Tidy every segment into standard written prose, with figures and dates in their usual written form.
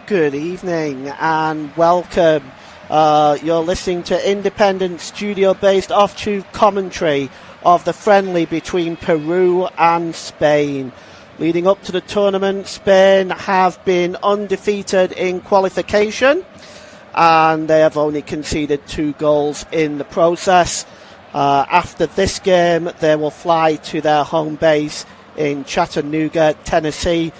Good evening and welcome. You're listening to independent studio-based off-tube commentary of the friendly between Peru and Spain. Leading up to the tournament, Spain have been undefeated in qualification and they have only conceded 2 goals in the process. After this game, they will fly to their home base in Chattanooga, Tennessee,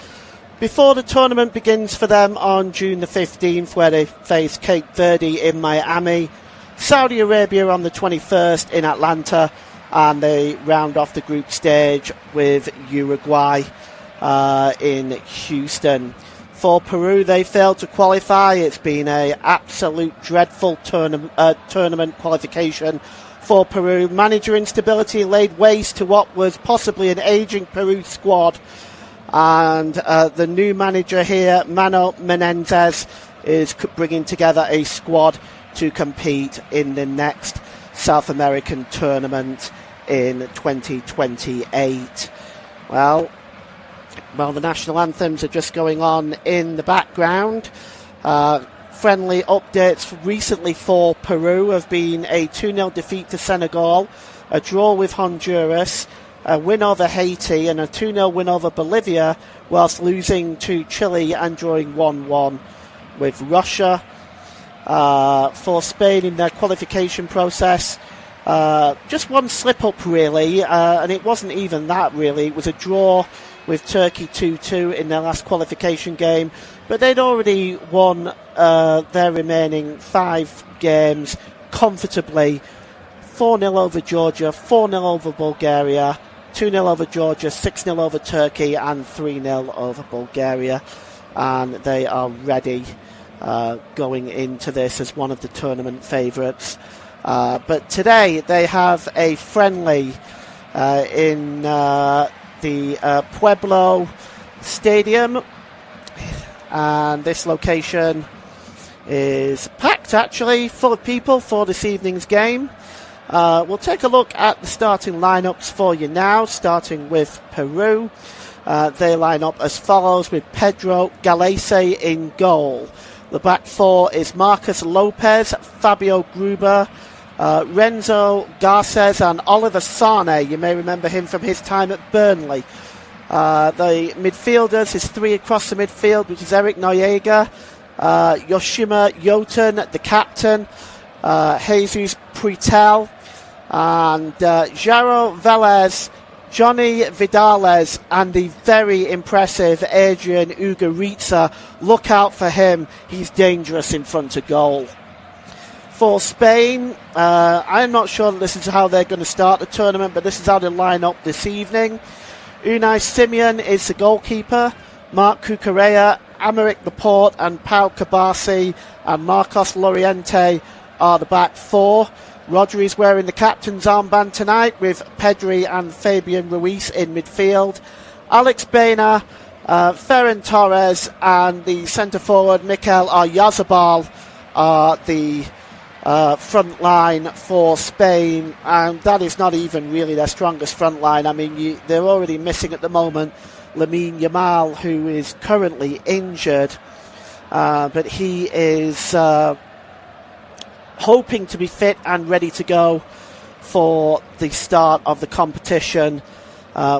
before the tournament begins for them on June the 15th, where they face Cape Verde in Miami, Saudi Arabia on the 21st in Atlanta, and they round off the group stage with Uruguay in Houston. For Peru, they failed to qualify. It's been an absolute dreadful tournament qualification for Peru. Manager instability laid waste to what was possibly an ageing Peru squad. And the new manager here, Manuel Menendez, is bringing together a squad to compete in the next South American tournament in 2028. Well, the national anthems are just going on in the background. Friendly updates recently for Peru have been a 2-0 defeat to Senegal, a draw with Honduras, a win over Haiti and a 2-0 win over Bolivia, whilst losing to Chile and drawing 1-1 with Russia. For Spain in their qualification process, just one slip-up really, and it wasn't even that really. It was a draw with Turkey 2-2 in their last qualification game, but they'd already won their remaining 5 games comfortably. 4-0 over Georgia, 4-0 over Bulgaria, 2-0 over Georgia, 6-0 over Turkey and 3-0 over Bulgaria. And they are ready going into this as one of the tournament favourites. But today they have a friendly in the Pueblo Stadium. And this location is packed actually, full of people for this evening's game. We'll take a look at the starting lineups for you now, starting with Peru. They line up as follows with Pedro Galese in goal. The back 4 is Marcos Lopez, Fabio Gruber, Renzo Garces and Oliver Sane. You may remember him from his time at Burnley. The midfielders is 3 across the midfield, which is Eric Noriega, Yoshima Yoten, the captain, Jesus Pretel, and Jaro Velez, Johnny Vidales, and the very impressive Adrian Ugaritza. Look out for him. He's dangerous in front of goal. For Spain, I'm not sure that this is how they're going to start the tournament, but this is how they line up this evening. Unai Simeon is the goalkeeper. Marc Cucurella, Améric Laporte and Pau Cabasi and Marcos Loriente are the back 4. Rodri's wearing the captain's armband tonight with Pedri and Fabian Ruiz in midfield. Alex Baena, Ferran Torres and the centre forward Mikel Oyarzabal are the front line for Spain, and that is not even really their strongest front line. I mean, they're already missing at the moment Lamine Yamal, who is currently injured, but he is hoping to be fit and ready to go for the start of the competition,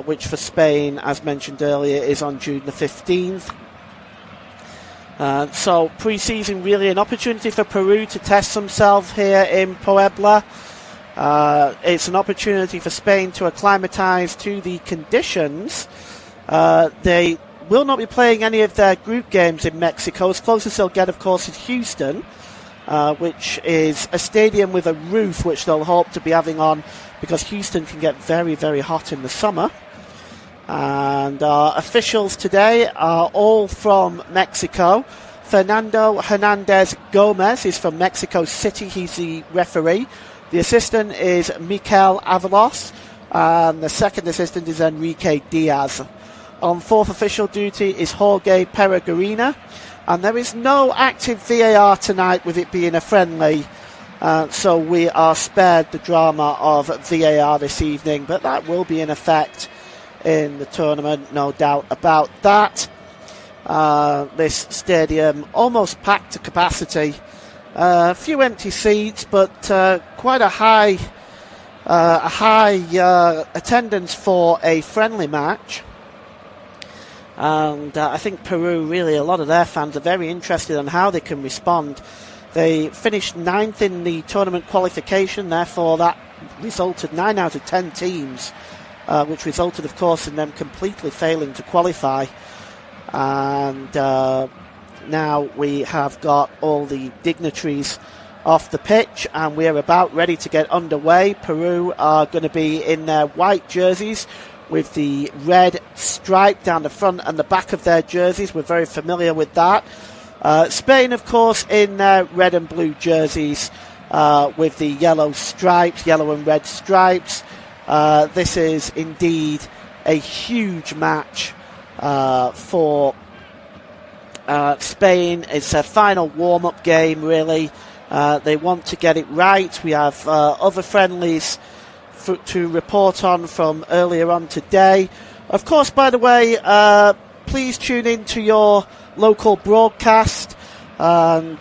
which for Spain, as mentioned earlier, is on June the 15th. So pre-season really an opportunity for Peru to test themselves here in Puebla. It's an opportunity for Spain to acclimatise to the conditions. They will not be playing any of their group games in Mexico. As close as they'll get, of course, is Houston, which is a stadium with a roof, which they'll hope to be having on because Houston can get very, very hot in the summer. And our officials today are all from Mexico. Fernando Hernandez Gomez is from Mexico City. He's the referee. The assistant is Mikel Avalos. And the second assistant is Enrique Diaz. On fourth official duty is Jorge Peregrina. And there is no active VAR tonight, with it being a friendly. So we are spared the drama of VAR this evening. But that will be in effect in the tournament, no doubt about that. this stadium almost packed to capacity. A few empty seats, but quite a high attendance for a friendly match. And I think Peru, really, a lot of their fans are very interested in how they can respond. They finished 9th in the tournament qualification, therefore that resulted 9 out of 10 teams, which resulted, of course, in them completely failing to qualify. And now we have got all the dignitaries off the pitch, and we're about ready to get underway. Peru are going to be in their white jerseys with the red stripe down the front and the back of their jerseys. We're very familiar with that. Spain, of course, in their red and blue jerseys with the yellow stripes, yellow and red stripes. This is indeed a huge match for Spain. It's a final warm-up game, really. They want to get it right. We have other friendlies to report on from earlier on today. Of course, by the way, please tune in to your local broadcast, and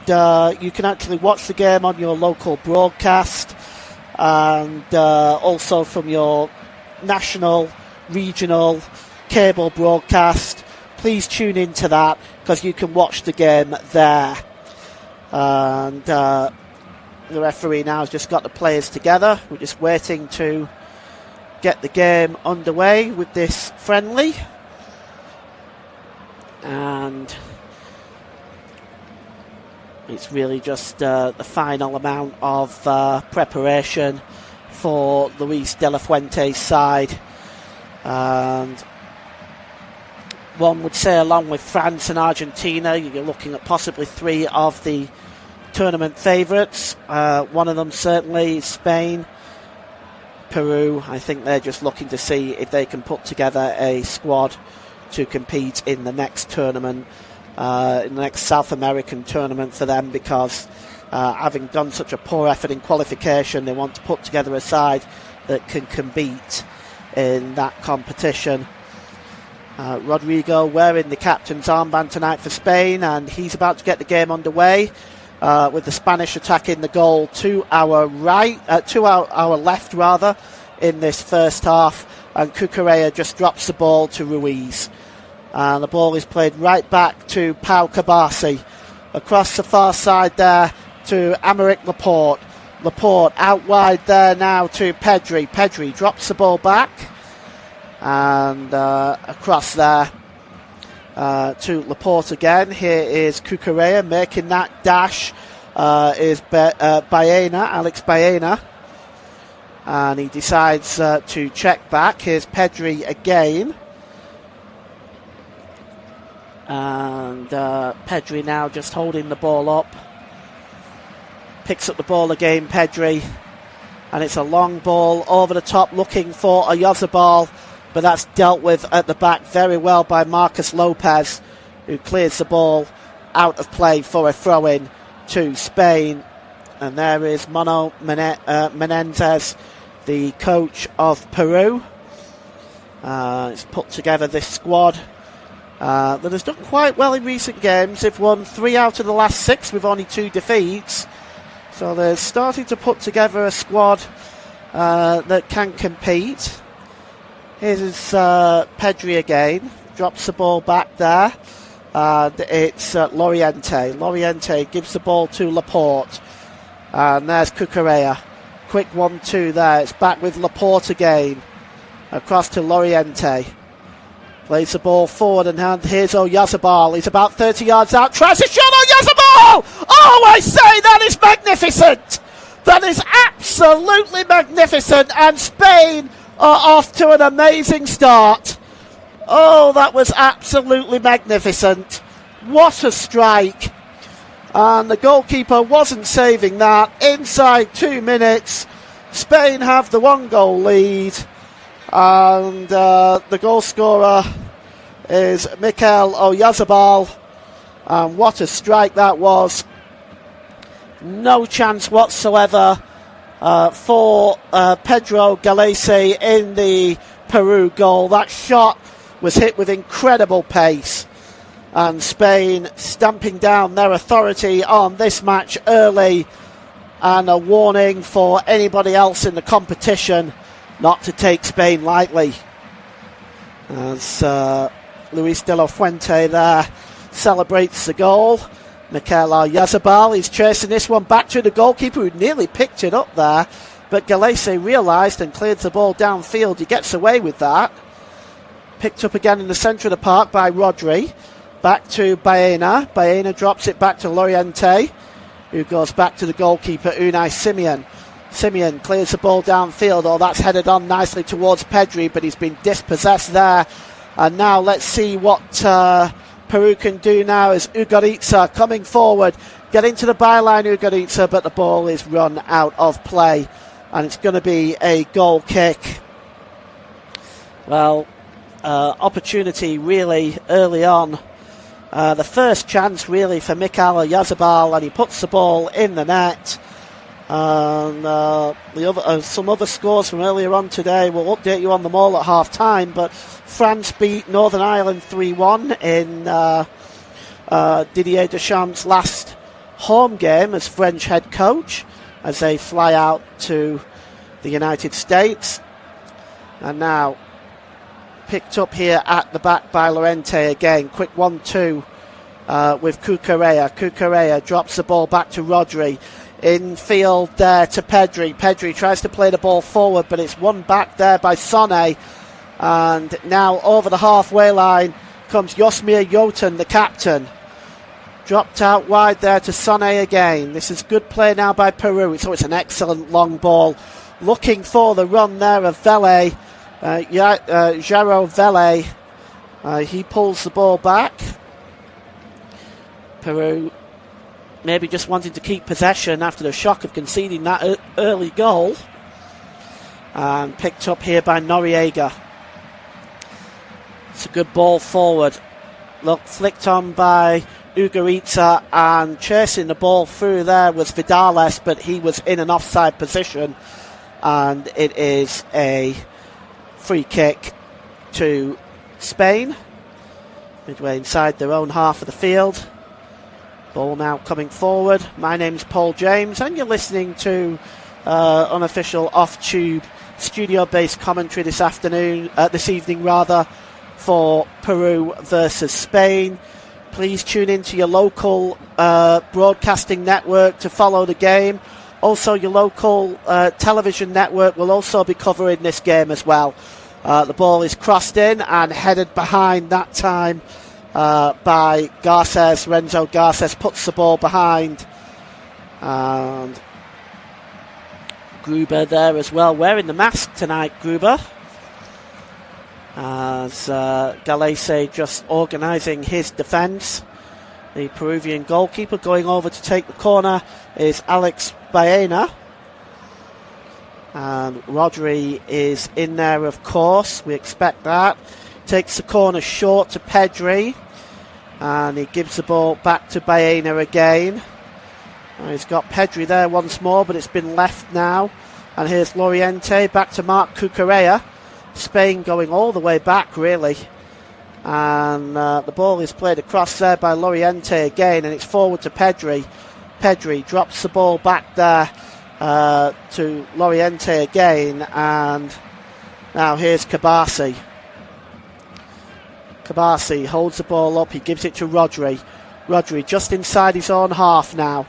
you can actually watch the game on your local broadcast, and also from your national, regional cable broadcast. Please tune into that, because you can watch the game there. And the referee now has just got the players together. We're just waiting to get the game underway with this friendly. And it's really just the final amount of preparation for Luis de la Fuente's side. And one would say, along with France and Argentina, you're looking at possibly 3 of the tournament favourites. One of them certainly Spain. Peru, I think they're just looking to see if they can put together a squad to compete in the next tournament, in the next South American tournament for them, because having done such a poor effort in qualification, they want to put together a side that can compete in that competition. Rodrigo wearing the captain's armband tonight for Spain, and he's about to get the game underway with the Spanish attacking the goal to our right, to our left rather, in this first half, and Cucurella just drops the ball to Ruiz, and the ball is played right back to Pau Cabasi across the far side there to Aymeric Laporte. Laporte out wide there now to Pedri. Pedri drops the ball back, and across there to Laporte again. Here is Cucurella making that dash. Is Baena, Alex Baena, and he decides to check back. Here's Pedri again, and Pedri now just holding the ball up. Picks up the ball again, Pedri, and it's a long ball over the top looking for Oyarzabal, but that's dealt with at the back very well by Marcus Lopez, who clears the ball out of play for a throw-in to Spain. And there is Mono Menendez, the coach of Peru. He's put together this squad that has done quite well in recent games. They've won 3 out of the last 6 with only 2 defeats. So they're starting to put together a squad that can compete. Here's Pedri again, drops the ball back there, and it's Loriente. Loriente gives the ball to Laporte, and there's Cucurella. Quick 1-2 there, it's back with Laporte again, across to Loriente. Plays the ball forward, and here's Oyarzabal. He's about 30 yards out, tries a shot, Oyarzabal! Oh, I say, that is magnificent! That is absolutely magnificent, and Spain are off to an amazing start. Oh, that was absolutely magnificent. What a strike. And the goalkeeper wasn't saving that. Inside 2 minutes, Spain have the 1-goal lead. And the goal scorer is Mikel Oyarzabal. And what a strike that was. No chance whatsoever for Pedro Galese in the Peru goal. That shot was hit with incredible pace. And Spain stamping down their authority on this match early, and a warning for anybody else in the competition not to take Spain lightly. As Luis de la Fuente there celebrates the goal. Mikel Oyarzabal is chasing this one back to the goalkeeper, who nearly picked it up there, but Galese realised and cleared the ball downfield. He gets away with that. Picked up again in the centre of the park by Rodri. Back to Baena. Baena drops it back to Loriente, who goes back to the goalkeeper, Unai Simon. Simon clears the ball downfield. Oh, that's headed on nicely towards Pedri, but he's been dispossessed there. And now let's see what Peru can do now as Ugoritza coming forward. Getting to the byline, Ugoritza, but the ball is run out of play. And it's going to be a goal kick. Well, opportunity really early on. The first chance really for Mikel Oyarzabal, and he puts the ball in the net. And some other scores from earlier on today, we'll update you on them all at half time, but France beat Northern Ireland 3-1 in Didier Deschamps' last home game as French head coach, as they fly out to the United States. And now picked up here at the back by Lorente again. Quick 1-2 with Cucurella. Cucurella drops the ball back to Rodri. Infield there to Pedri. Pedri tries to play the ball forward, but it's won back there by Sonne. And now over the halfway line comes Josmir Yotun, the captain. Dropped out wide there to Sonne again. This is good play now by Peru. So it's an excellent long ball. Looking for the run there of Vele. Jaro Vele. He pulls the ball back. Peru maybe just wanting to keep possession after the shock of conceding that early goal. And picked up here by Noriega. It's a good ball forward. Look, flicked on by Ugoritza, and chasing the ball through there was Vidales, but he was in an offside position. And it is a free kick to Spain. Midway inside their own half of the field. Ball now coming forward. My name's Paul James, and you're listening to unofficial off-tube studio-based commentary this evening, for Peru versus Spain. Please tune into your local broadcasting network to follow the game. Also, your local television network will also be covering this game as well. The ball is crossed in and headed behind that time by Garces. Renzo Garces puts the ball behind. And Gruber there as well, wearing the mask tonight, Gruber. As Galese just organising his defence. The Peruvian goalkeeper going over to take the corner is Alex Baena. And Rodri is in there, of course. We expect that. Takes the corner short to Pedri. And he gives the ball back to Baena again. And he's got Pedri there once more, but it's been left now. And here's Loriente back to Marc Cucurella. Spain going all the way back, really. And the ball is played across there by Loriente again, and it's forward to Pedri. Pedri drops the ball back there to Loriente again, and now here's Kabasi. Kabasi holds the ball up, he gives it to Rodri. Rodri just inside his own half now.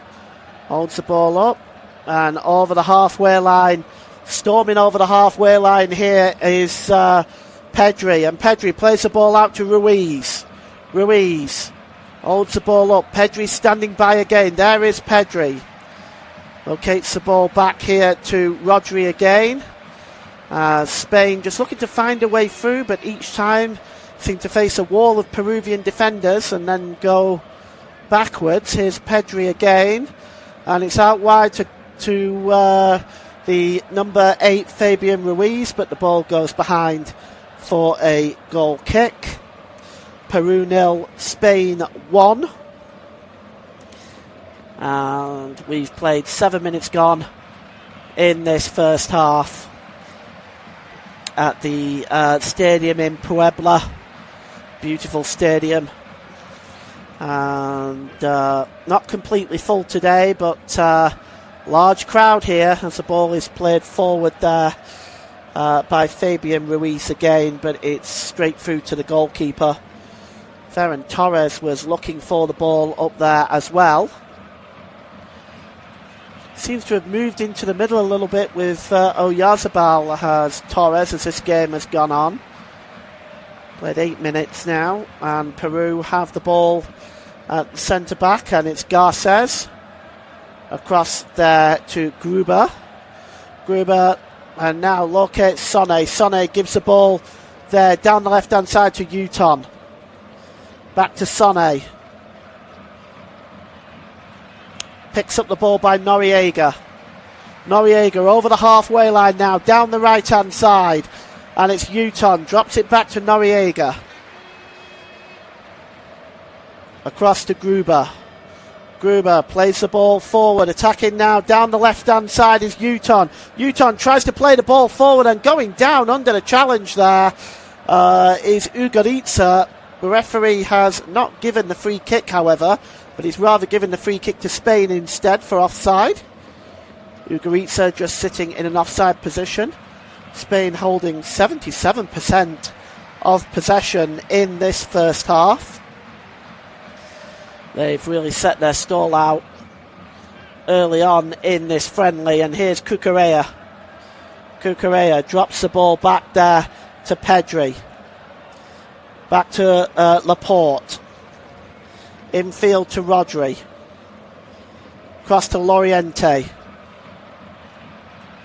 Holds the ball up, and over the halfway line, storming over the halfway line here is Pedri, and Pedri plays the ball out to Ruiz. Ruiz holds the ball up. Pedri standing by again. There is Pedri. Locates the ball back here to Rodri again. Spain just looking to find a way through, but each time seem to face a wall of Peruvian defenders and then go backwards. Here's Pedri again, and it's out wide to the number 8 Fabian Ruiz, but the ball goes behind for a goal kick. Peru 0, Spain 1. And we've played 7 minutes gone in this first half at the stadium in Puebla. Beautiful stadium. And not completely full today, but large crowd here as the ball is played forward there by Fabian Ruiz again, but it's straight through to the goalkeeper. Ferran Torres was looking for the ball up there as well. Seems to have moved into the middle a little bit with Oyarzabal has Torres as this game has gone on. Played 8 minutes now, and Peru have the ball at centre back, and it's Garces across there to Gruber. Gruber, and now locates Sonne. Sonne gives the ball there down the left hand side to Uton. Back to Sonne. Picks up the ball by Noriega. Noriega over the halfway line now, down the right hand side. And it's Uton, drops it back to Noriega. Across to Gruber. Gruber plays the ball forward, attacking now, down the left hand side is Uton. Uton tries to play the ball forward, and going down under the challenge there is Ugoritsa. The referee has not given the free kick, however, but he's rather given the free kick to Spain instead for offside. Ugoritsa just sitting in an offside position. Spain holding 77% of possession in this first half. They've really set their stall out early on in this friendly, and here's Cucurella. Cucurella drops the ball back there to Pedri. Back to Laporte. Infield to Rodri. Cross to Loriente.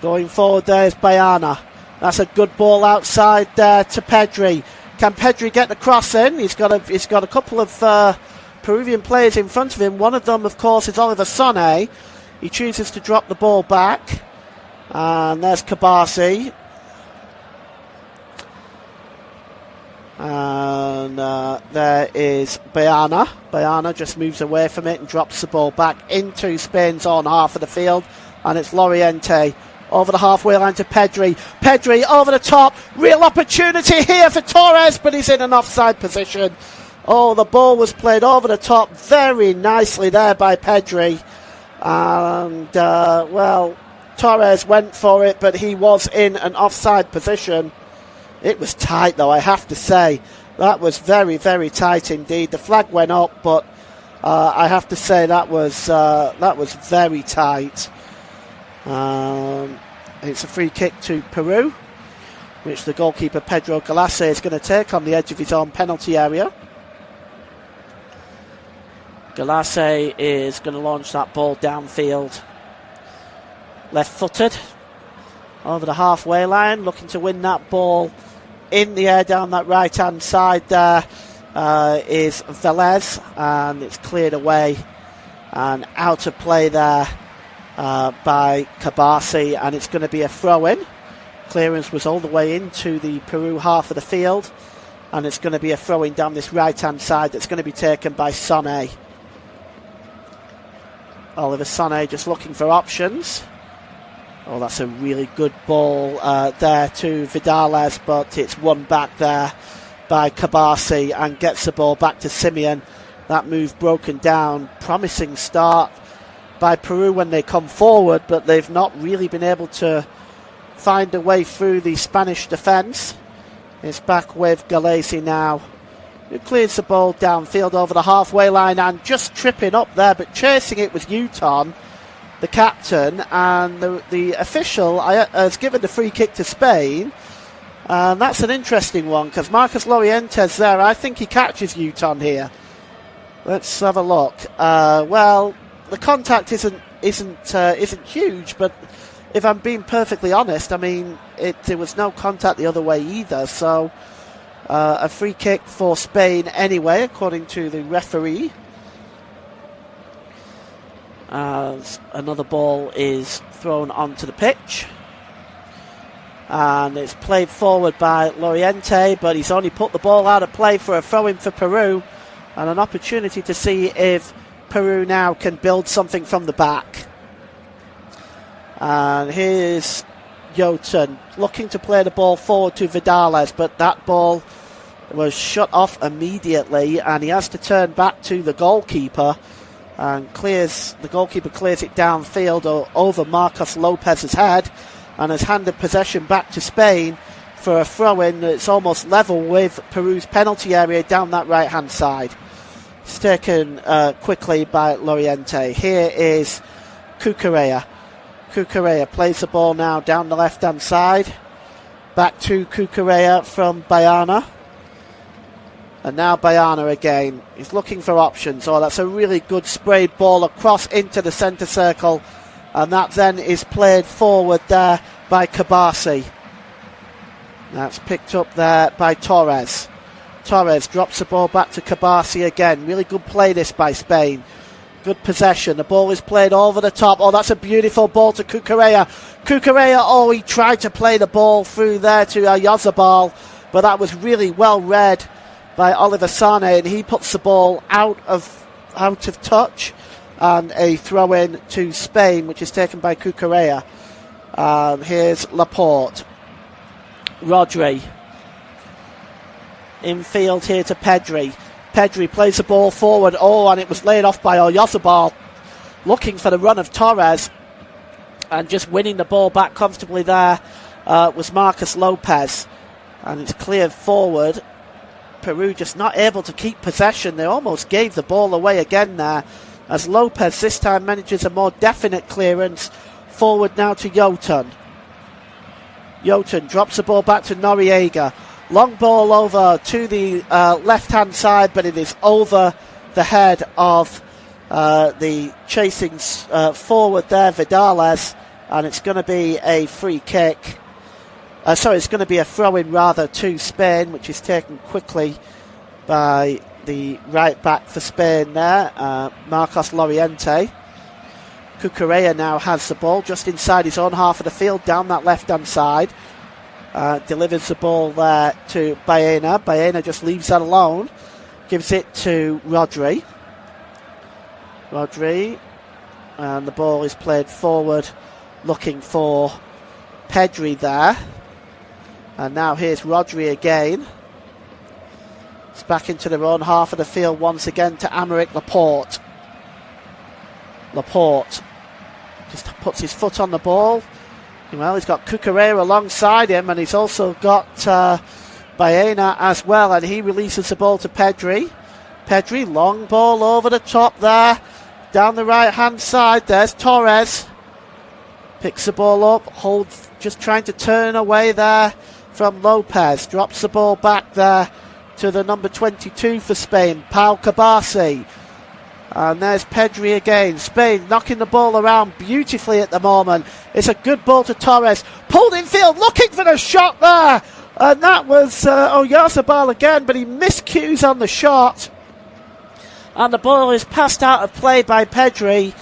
Going forward there is Bayana. That's a good ball outside there to Pedri. Can Pedri get the cross in? He's got a couple of Peruvian players in front of him. One of them, of course, is Oliver Sonne. He chooses to drop the ball back. And there's Kabasi. And there is Bayana. Bayana just moves away from it and drops the ball back into Spain's own half of the field. And it's Loriente over the halfway line to Pedri. Pedri over the top. Real opportunity here for Torres, but he's in an offside position. Oh, the ball was played over the top very nicely there by Pedri. And, Torres went for it, but he was in an offside position. It was tight, though, I have to say. That was very, very tight indeed. The flag went up, but I have to say that was very tight. It's a free kick to Peru, which the goalkeeper Pedro Galase is going to take on the edge of his own penalty area. Galase is going to launch that ball downfield. Left-footed. Over the halfway line, looking to win that ball in the air down that right-hand side there is Velez, and it's cleared away and out of play there by Kabasi, and it's going to be a throw-in. Clearance was all the way into the Peru half of the field, and it's going to be a throw-in down this right-hand side that's going to be taken by Sonne. Oliver Sonne just looking for options. Oh, that's a really good ball there to Vidales, but it's won back there by Kabasi and gets the ball back to Simeon. That move broken down. Promising start by Peru when they come forward, but they've not really been able to find a way through the Spanish defence. It's back with Galese now, who clears the ball downfield over the halfway line, and just tripping up there, but chasing it was Uton, the captain, and the official has given the free kick to Spain. And that's an interesting one, because Marcos Loriente's there. I think he catches Uton here. Let's have a look. The contact isn't huge, but if I'm being perfectly honest, I mean, there was no contact the other way either. So a free kick for Spain anyway, according to the referee. As another ball is thrown onto the pitch, and it's played forward by Loriente, but he's only put the ball out of play for a throw-in for Peru, and an opportunity to see if Peru now can build something from the back. And here's Jotun looking to play the ball forward to Vidales, but that ball was shut off immediately, and he has to turn back to the goalkeeper, and the goalkeeper clears it downfield over Marcos Lopez's head, and has handed possession back to Spain for a throw-in that's almost level with Peru's penalty area down that right-hand side. It's taken quickly by Loriente. Here is Cucurella. Cucurella plays the ball now down the left-hand side. Back to Cucurella from Bayana. And now Bayana again. He's looking for options. Oh, that's a really good sprayed ball across into the centre circle. And that then is played forward there by Kabasi. That's picked up there by Torres. Torres drops the ball back to Kabasi again. Really good play this by Spain. Good possession. The ball is played over the top. Oh, that's a beautiful ball to Cucurella. Cucurella, he tried to play the ball through there to Oyazabal, but that was really well read by Oliver Sane, and he puts the ball out of touch, and a throw in to Spain, which is taken by Cucurella. Here's Laporte. Rodri. Infield here to Pedri. Pedri plays the ball forward. Oh, and it was laid off by Oyazabal, looking for the run of Torres, and just winning the ball back comfortably there was Marcos Lopez, and it's cleared forward. Peru just not able to keep possession. They almost gave the ball away again there, as Lopez this time manages a more definite clearance. Forward now to Yotun. Yotun drops the ball back to Noriega. Long ball over to the left-hand side, but it is over the head of the chasing forward there, Vidales, and it's going to be a free kick. It's going to be a throw-in rather to Spain, which is taken quickly by the right back for Spain there, Marcos Loriente. Cucurella now has the ball just inside his own half of the field, down that left-hand side. Delivers the ball there to Baena. Baena just leaves that alone. Gives it to Rodri. And the ball is played forward, looking for Pedri there. And now here's Rodri again. It's back into their own half of the field once again to Aymeric Laporte. Laporte just puts his foot on the ball. Well, he's got Cucurella alongside him, and he's also got Baena as well, and he releases the ball to Pedri. Pedri, long ball over the top there, down the right-hand side. There's Torres. Picks the ball up, holds, just trying to turn away there from Lopez. Drops the ball back there to the number 22 for Spain, Pau Kabasi. And there's Pedri again. Spain knocking the ball around beautifully at the moment. It's a good ball to Torres. Pulled in field, looking for the shot there. And that was Oyazabal again, but he miscues on the shot. And the ball is passed out of play by Pedri.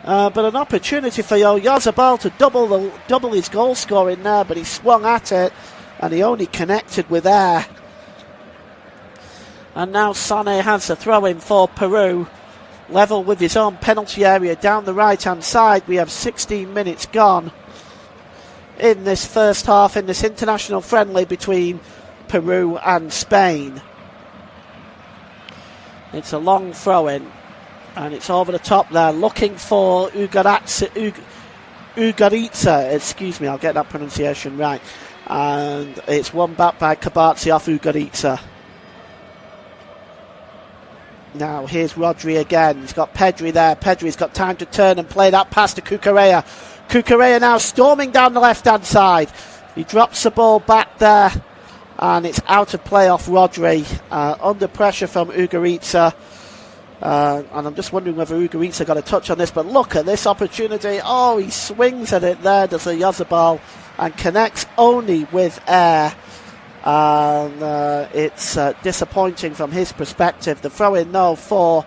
But an opportunity for Oyazabal to double his goal scoring there, but he swung at it and he only connected with air. And now Sane has the throw in for Peru. Level with his own penalty area down the right-hand side. We have 16 minutes gone in this first half, in this international friendly between Peru and Spain. It's a long throw-in, and it's over the top there, looking for Ugaritza, excuse me, I'll get that pronunciation right. And it's won back by Kabasi off Ugaritza. Now here's Rodri again. He's got Pedri there. Pedri's got time to turn and play that pass to Cucurella. Cucurella now storming down the left-hand side. He drops the ball back there, and it's out of play off Rodri. Under pressure from Ugaritza. And I'm just wondering whether Ugaritza got a touch on this, but look at this opportunity. Oh, he swings at it there, does Oyazabal, and connects only with air. And it's disappointing from his perspective. The throw-in, though, for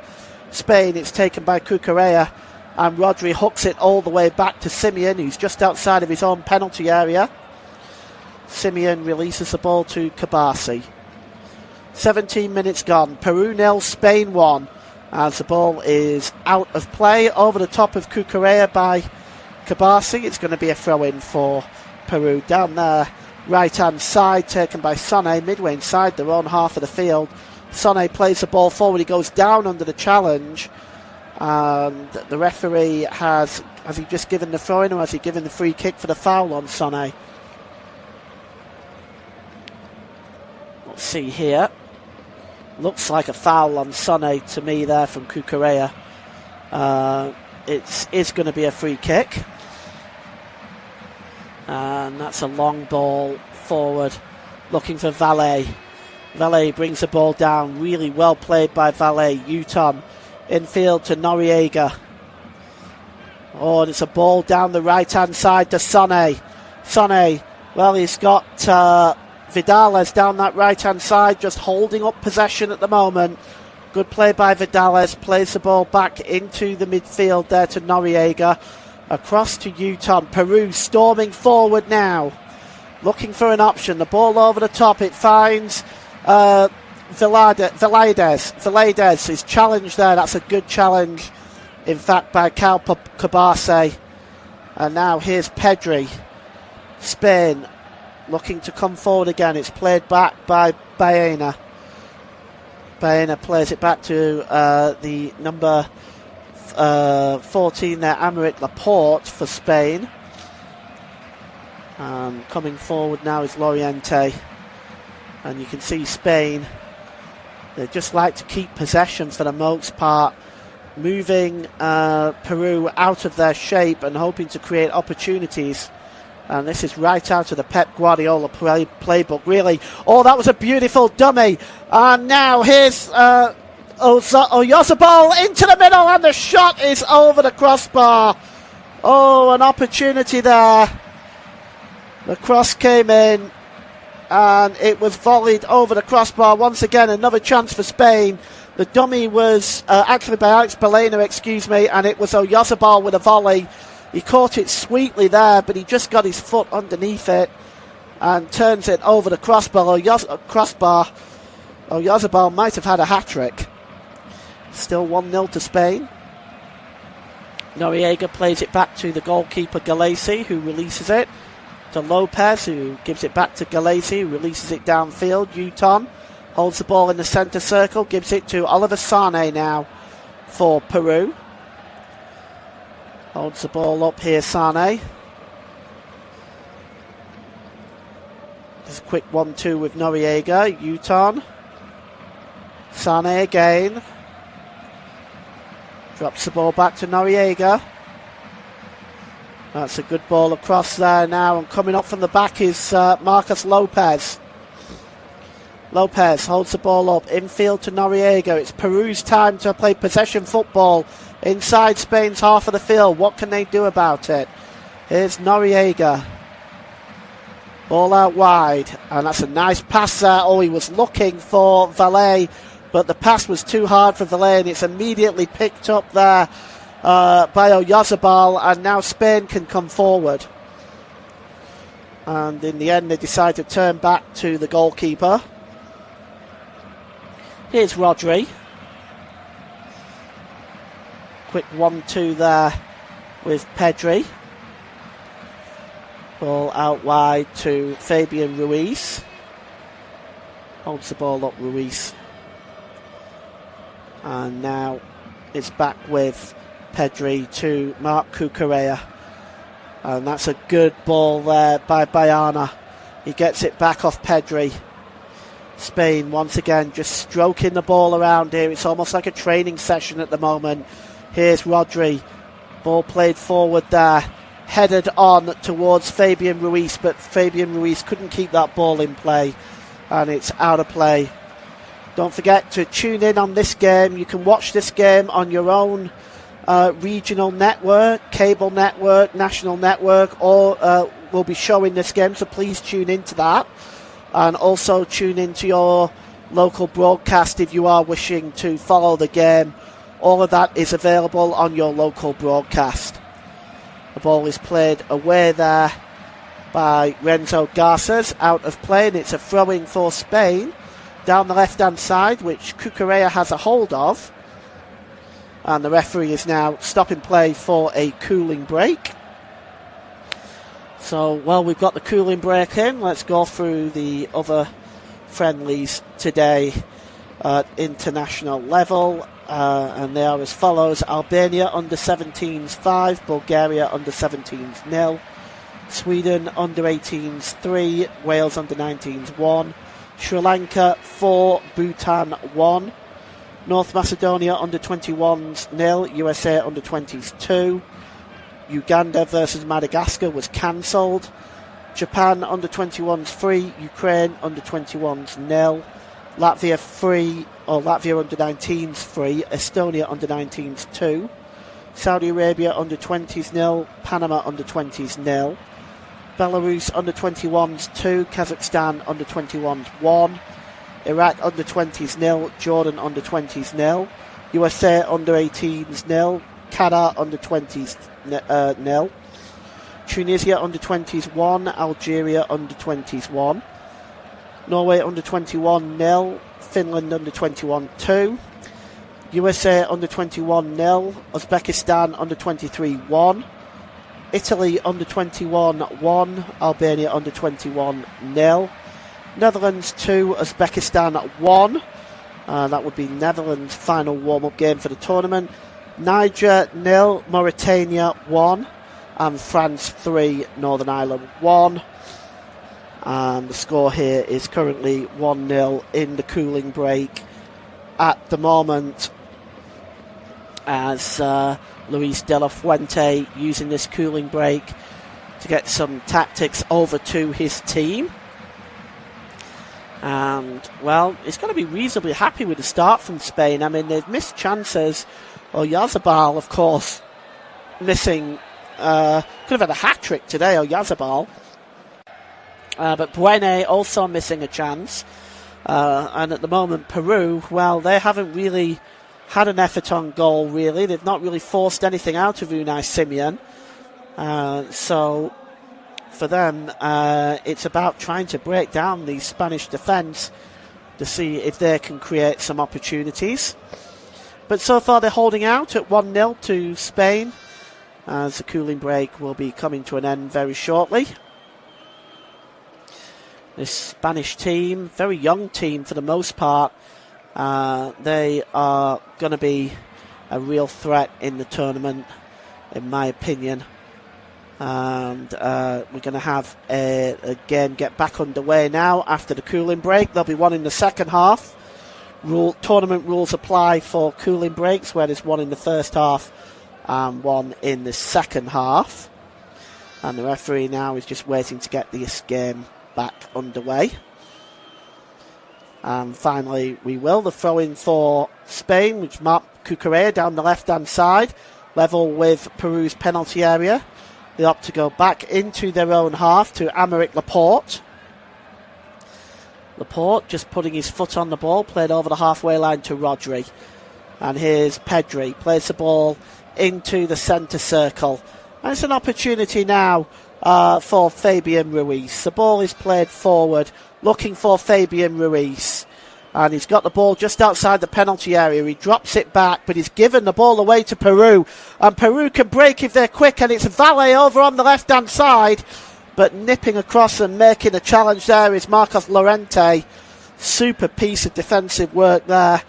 Spain, it's taken by Cucurella, and Rodri hooks it all the way back to Simeon, who's just outside of his own penalty area. Simeon releases the ball to Kabasi. 17 minutes gone. Peru 0, Spain 1. As the ball is out of play over the top of Cucurella by Kabasi. It's going to be a throw-in for Peru. Down there right-hand side, taken by Sané, midway inside their own half of the field. Sané plays the ball forward, he goes down under the challenge, and the referee has he just given the throw-in, or has he given the free kick for the foul on Sané? Let's see here. Looks like a foul on Sané to me there from Cucurella. It is going to be a free kick. And that's a long ball forward, looking for Valle. Valle brings the ball down, really well played by Valle. Uton infield to Noriega. Oh, and it's a ball down the right-hand side to Sané. Sané, well, he's got Vidales down that right-hand side, just holding up possession at the moment. Good play by Vidales, plays the ball back into the midfield there to Noriega. Across to Uton. Peru storming forward now, looking for an option. The ball over the top, it finds Velades. His challenge there, that's a good challenge, in fact, by Cal Cabase. And now here's Pedri. Spain looking to come forward again. It's played back by Baena. Baena plays it back to the number 14 there, Aymeric Laporte for Spain. Coming forward now is Loriente. And you can see Spain, they just like to keep possession for the most part, moving Peru out of their shape and hoping to create opportunities. And this is right out of the Pep Guardiola playbook, really. Oh, that was a beautiful dummy. And now here's Oyarzabal into the middle, and the shot is over the crossbar. Oh, an opportunity there. The cross came in, and it was volleyed over the crossbar. Once again, another chance for Spain. The dummy was actually by Alex Balena, and it was Oyarzabal with a volley. He caught it sweetly there, but he just got his foot underneath it and turns it over the crossbar. Oyarzabal might have had a hat-trick. Still 1-0 to Spain. Noriega plays it back to the goalkeeper Galesi, who releases it to Lopez, who gives it back to Galesi, who releases it downfield. Uton holds the ball in the centre circle, gives it to Oliver Sané now for Peru. Holds the ball up here, Sané. Just a quick 1-2 with Noriega. Uton. Sané again. Drops the ball back to Noriega. That's a good ball across there now. And coming up from the back is Marcos Lopez. Lopez holds the ball up. Infield to Noriega. It's Peru's time to play possession football inside Spain's half of the field. What can they do about it? Here's Noriega. Ball out wide. And that's a nice pass there. Oh, he was looking for Valle, but the pass was too hard for Valle, and it's immediately picked up there by Oyarzabal, and now Spain can come forward. And in the end, they decide to turn back to the goalkeeper. Here's Rodri. Quick 1-2 there with Pedri. Ball out wide to Fabian Ruiz. Holds the ball up, Ruiz. And now it's back with Pedri to Marc Cucurella. And that's a good ball there by Bayana. He gets it back off Pedri. Spain once again just stroking the ball around here. It's almost like a training session at the moment. Here's Rodri. Ball played forward there. Headed on towards Fabian Ruiz, but Fabian Ruiz couldn't keep that ball in play. And it's out of play. Don't forget to tune in on this game. You can watch this game on your own regional network, cable network, national network, or we'll be showing this game, so please tune into that. And also tune into your local broadcast if you are wishing to follow the game. All of that is available on your local broadcast. The ball is played away there by Renzo Garces, out of play, and it's a throw-in for Spain down the left-hand side, which Cucurella has a hold of. And the referee is now stopping play for a cooling break. So, well, we've got the cooling break in. Let's go through the other friendlies today at international level. And they are as follows: Albania under 17s 5, Bulgaria under 17s 0, Sweden under 18s 3, Wales under 19s 1, Sri Lanka 4, Bhutan 1, North Macedonia under 21s 0, USA under 20s 2, Uganda versus Madagascar was cancelled, Japan under 21s 3, Ukraine under 21s 0, Latvia 3, or Latvia under 19s 3, Estonia under 19s 2, Saudi Arabia under 20s 0, Panama under 20s 0, Belarus under 21s 2, Kazakhstan under 21s 1, Iraq under 20s 0, Jordan under 20s 0, USA under 18s 0, Qatar under 20s 0, Tunisia under 20s 1, Algeria under 20s 1, Norway under 21 0, Finland under 21 2, USA under 21 0, Uzbekistan under 23 1, Italy under 21 1, Albania under 21 0, Netherlands 2, Uzbekistan 1. That would be Netherlands' final warm-up game for the tournament. Niger 0, Mauritania 1, and France 3, Northern Ireland 1. And the score here is currently 1-0 in the cooling break at the moment, as Luis de la Fuente using this cooling break to get some tactics over to his team. And, well, he's going to be reasonably happy with the start from Spain. I mean, they've missed chances. Oyarzabal, of course, missing. Could have had a hat-trick today, Oyarzabal. But Buene also missing a chance. And at the moment, Peru, well, they haven't really had an effort on goal, really. They've not really forced anything out of Unai Simon. So for them, it's about trying to break down the Spanish defence to see if they can create some opportunities. But so far they're holding out at 1-0 to Spain, as the cooling break will be coming to an end very shortly. This Spanish team, very young team for the most part, they are going to be a real threat in the tournament, in my opinion. And we're going to have a game get back underway now after the cooling break. There'll be one in the second half. Tournament rules apply for cooling breaks, where there's one in the first half and one in the second half. And the referee now is just waiting to get this game back underway. And finally, the throw-in for Spain, which marked Cucurella down the left-hand side, level with Peru's penalty area. They opt to go back into their own half to Aymeric Laporte. Laporte just putting his foot on the ball, played over the halfway line to Rodri. And here's Pedri, plays the ball into the centre circle. And it's an opportunity now for Fabian Ruiz. The ball is played forward, looking for Fabian Ruiz. And he's got the ball just outside the penalty area. He drops it back, but he's given the ball away to Peru. And Peru can break if they're quick, and it's Valle over on the left-hand side. But nipping across and making a challenge there is Marcos Llorente. Super piece of defensive work there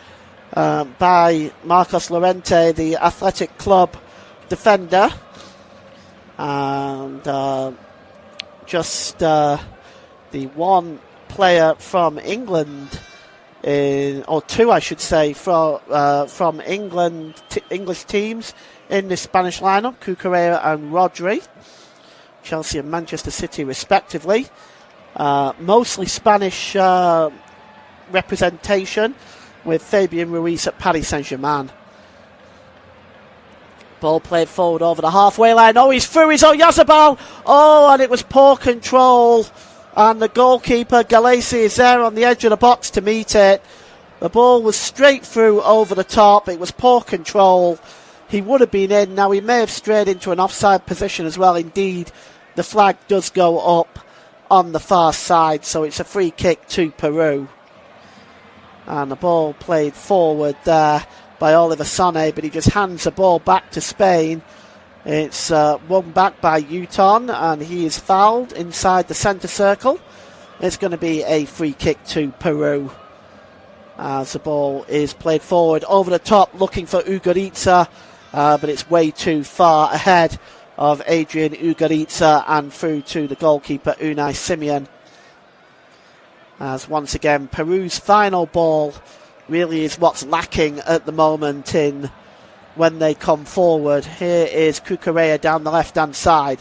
by Marcos Llorente, the Athletic Club defender. And just the one player from England, or two, I should say, from England, English teams in the Spanish lineup, Cucurella and Rodri, Chelsea and Manchester City respectively. Mostly Spanish representation, with Fabian Ruiz at Paris Saint-Germain. Ball played forward over the halfway line. Oh, he's through his Oyarzabal. Oh, and it was poor control. And the goalkeeper, Galesi, is there on the edge of the box to meet it. The ball was straight through over the top. It was poor control. He would have been in. Now, he may have strayed into an offside position as well. Indeed, the flag does go up on the far side, so it's a free kick to Peru. And the ball played forward there by Oliver Sonne, but he just hands the ball back to Spain. It's won back by Uton, and he is fouled inside the centre circle. It's going to be a free kick to Peru as the ball is played forward over the top, looking for Ugoritsa, but it's way too far ahead of Adrian Ugoritsa and through to the goalkeeper Unai Simeon. As once again, Peru's final ball really is what's lacking at the moment in when they come forward. Here is Cucurella down the left-hand side.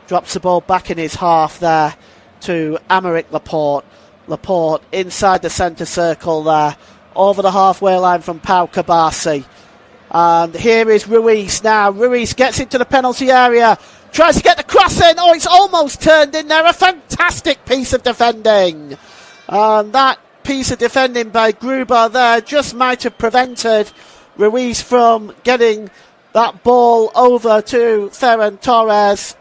Drops the ball back in his half there to Aymeric Laporte. Laporte inside the centre circle there, over the halfway line from Pau Kabasi. And here is Ruiz now. Ruiz gets into the penalty area, tries to get the cross in. Oh, it's almost turned in there. A fantastic piece of defending. And that piece of defending by Gruber there just might have prevented Ruiz from getting that ball over to Ferran Torres.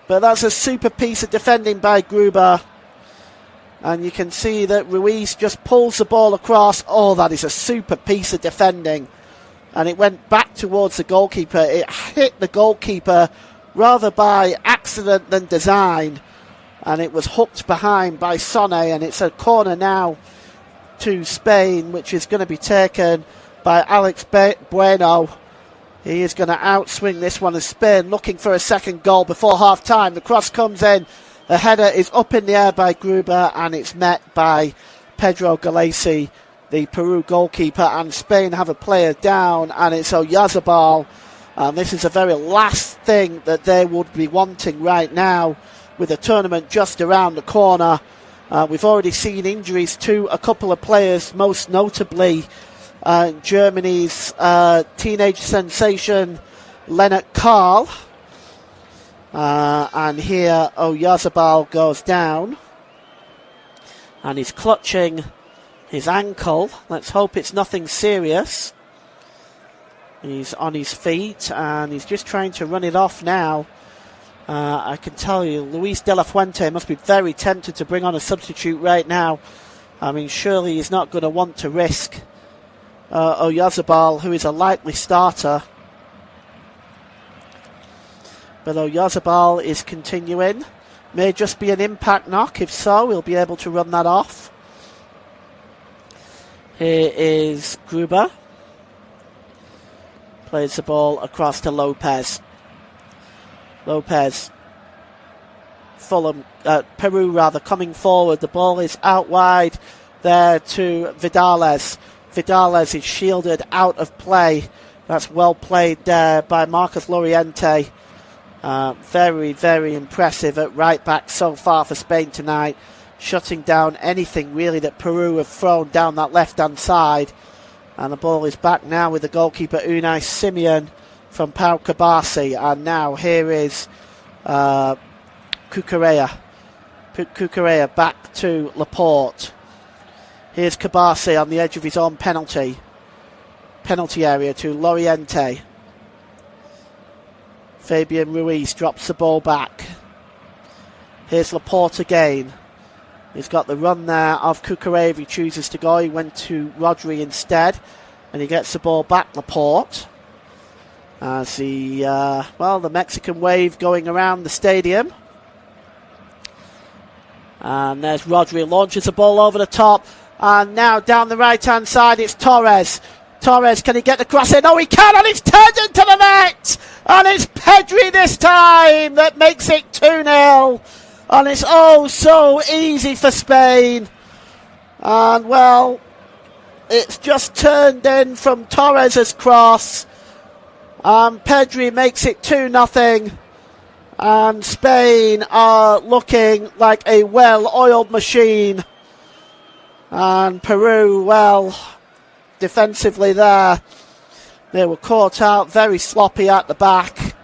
But that's a super piece of defending by Gruber. And you can see that Ruiz just pulls the ball across. Oh, that is a super piece of defending. And it went back towards the goalkeeper. It hit the goalkeeper rather by accident than design. And it was hooked behind by Sonne. And it's a corner now to Spain, which is going to be taken by Alex Bueno. He is going to outswing this one as Spain looking for a second goal before half time. The cross comes in. The header is up in the air by Gruber, and it's met by Pedro Galesi, the Peru goalkeeper, and Spain have a player down, and it's Oyarzabal. And this is the very last thing that they would be wanting right now with the tournament just around the corner. We've already seen injuries to a couple of players, most notably Germany's teenage sensation Lennart Karl. And here Oyarzabal goes down and he's clutching his ankle. Let's hope it's nothing serious. He's on his feet and he's just trying to run it off now. I can tell you, Luis de la Fuente must be very tempted to bring on a substitute right now. I mean, surely he's not going to want to risk Oyarzabal, who is a likely starter. But Oyarzabal is continuing. May just be an impact knock. If so, he'll be able to run that off. Here is Gruber. Plays the ball across to Lopez. Lopez. Peru coming forward. The ball is out wide there to Vidales. Vidales is shielded out of play. That's well played there by Marcos Llorente. Very, very impressive at right back so far for Spain tonight, shutting down anything really that Peru have thrown down that left-hand side. And the ball is back now with the goalkeeper Unai Simeon from Pau Kabasi. And now here is Cucurella. Cucurella back to Laporte. Here's Kabasi on the edge of his own penalty area to Llorente. Fabian Ruiz drops the ball back. Here's Laporte again. He's got the run there of Cucurella if he chooses to go. He went to Rodri instead. And he gets the ball back, Laporte. As the Mexican wave going around the stadium. And there's Rodri, launches the ball over the top. And now down the right-hand side, it's Torres. Torres, can he get the cross in? Oh, he can, and it's turned into the net! And it's Pedri this time that makes it 2-0. And it's oh so easy for Spain. And well, it's just turned in from Torres' cross. Pedri makes it 2-0. And Spain are looking like a well-oiled machine. And Peru, well, defensively there, they were caught out, very sloppy at the back.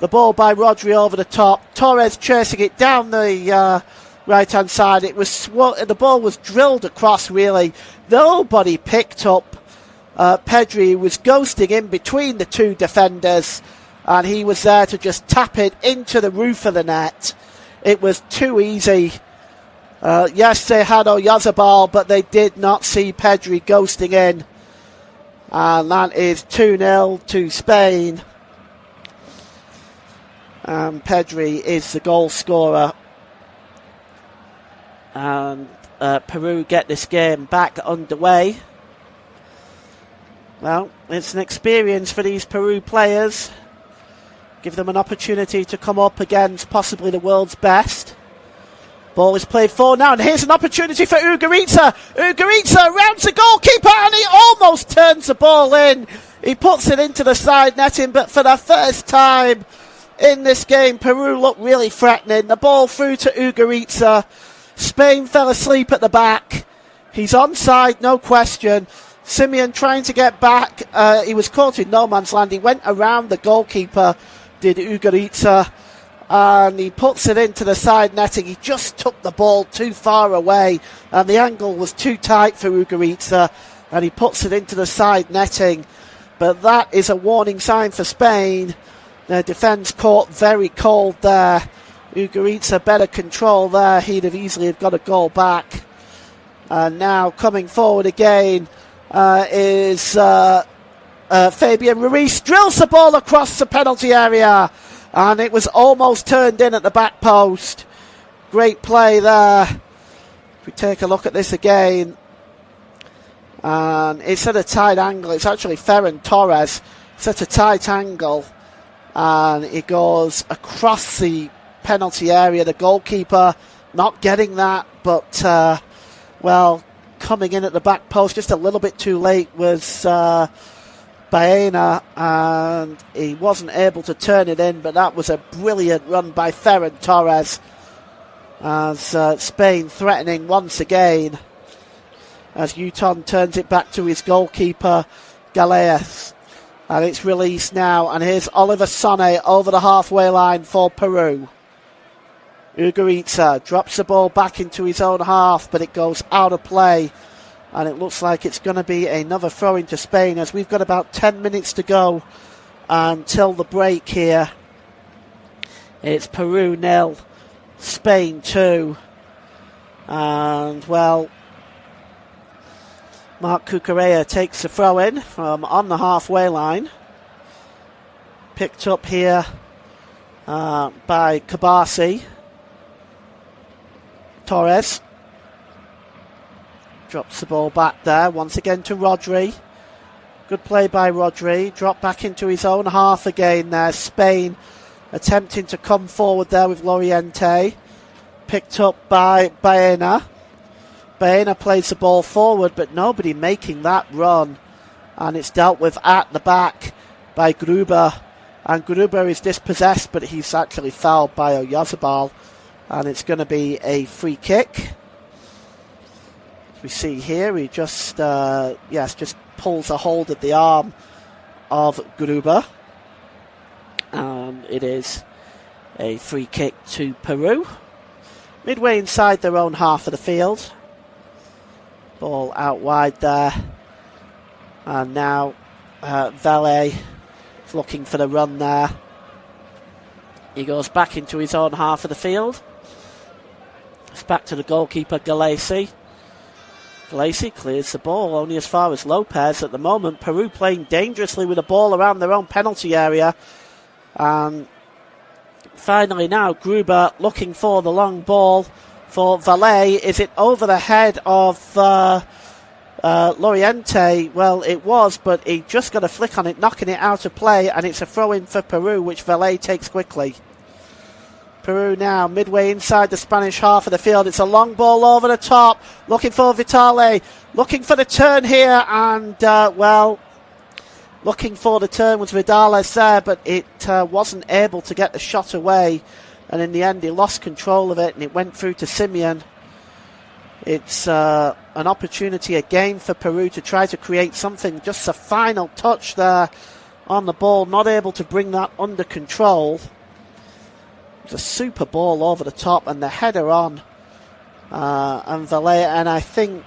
The ball by Rodri over the top. Torres chasing it down the right-hand side. The ball was drilled across, really. Nobody picked up Pedri, who was ghosting in between the two defenders, and he was there to just tap it into the roof of the net. It was too easy. Yes, they had Oyarzabal, but they did not see Pedri ghosting in. And that is 2-0 to Spain. Pedri is the goal scorer. And Peru get this game back underway. Well, it's an experience for these Peru players. Give them an opportunity to come up against possibly the world's best. Ball is played forward now, and here's an opportunity for Ugaritza. Ugaritza rounds the goalkeeper, and he almost turns the ball in. He puts it into the side netting, but for the first time in this game, Peru looked really threatening. The ball through to Ugaritza. Spain fell asleep at the back. He's onside, no question. Simeon trying to get back. He was caught in no man's land. He went around the goalkeeper, did Ugaritza, and he puts it into the side netting. He just took the ball too far away, and the angle was too tight for Ugaritza, and he puts it into the side netting. But that is a warning sign for Spain. Their defence caught very cold there. Ugaritza better control there. He'd have easily have got a goal back. And now coming forward again is Fabian Ruiz. Drills the ball across the penalty area, and it was almost turned in at the back post. Great play there. If we take a look at this again, and it's at a tight angle. It's actually Ferran Torres. It's at a tight angle, and it goes across the penalty area. The goalkeeper not getting that, but coming in at the back post just a little bit too late was Baena, and he wasn't able to turn it in, but that was a brilliant run by Ferran Torres, as Spain threatening once again, as Uton turns it back to his goalkeeper Galeas, and it's released now, and here's Oliver Sonne over the halfway line for Peru. Ugaritza drops the ball back into his own half, but it goes out of play, and it looks like it's going to be another throw into Spain, as we've got about 10 minutes to go until the break here. It's Peru 0, Spain 2, and Marc Cucurella takes the throw in from on the halfway line, picked up here by Kabasi. Torres drops the ball back there once again to Rodri. Good play by Rodri. Drop back into his own half again there. Spain attempting to come forward there with Loriente. Picked up by Baena. Baena plays the ball forward, but nobody making that run. And it's dealt with at the back by Gruber. And Gruber is dispossessed, but he's actually fouled by Oyarzabal. And it's going to be a free kick. As we see here, he just pulls a hold of the arm of Gruber. And it is a free kick to Peru. Midway inside their own half of the field. Ball out wide there. And now Valle is looking for the run there. He goes back into his own half of the field. It's back to the goalkeeper, Galesi. Galesi clears the ball only as far as Lopez at the moment. Peru playing dangerously with the ball around their own penalty area. Finally now, Gruber looking for the long ball for Valle. Is it over the head of Loriente? Well, it was, but he just got a flick on it, knocking it out of play, and it's a throw-in for Peru, which Valle takes quickly. Peru now midway inside the Spanish half of the field. It's a long ball over the top, looking for Vitale, looking for the turn here, and looking for the turn was Vidales there, but it wasn't able to get the shot away, and in the end he lost control of it, and it went through to Simeon. It's an opportunity again for Peru to try to create something, just a final touch there on the ball, not able to bring that under control. A super ball over the top, and the header on and Valle, and I think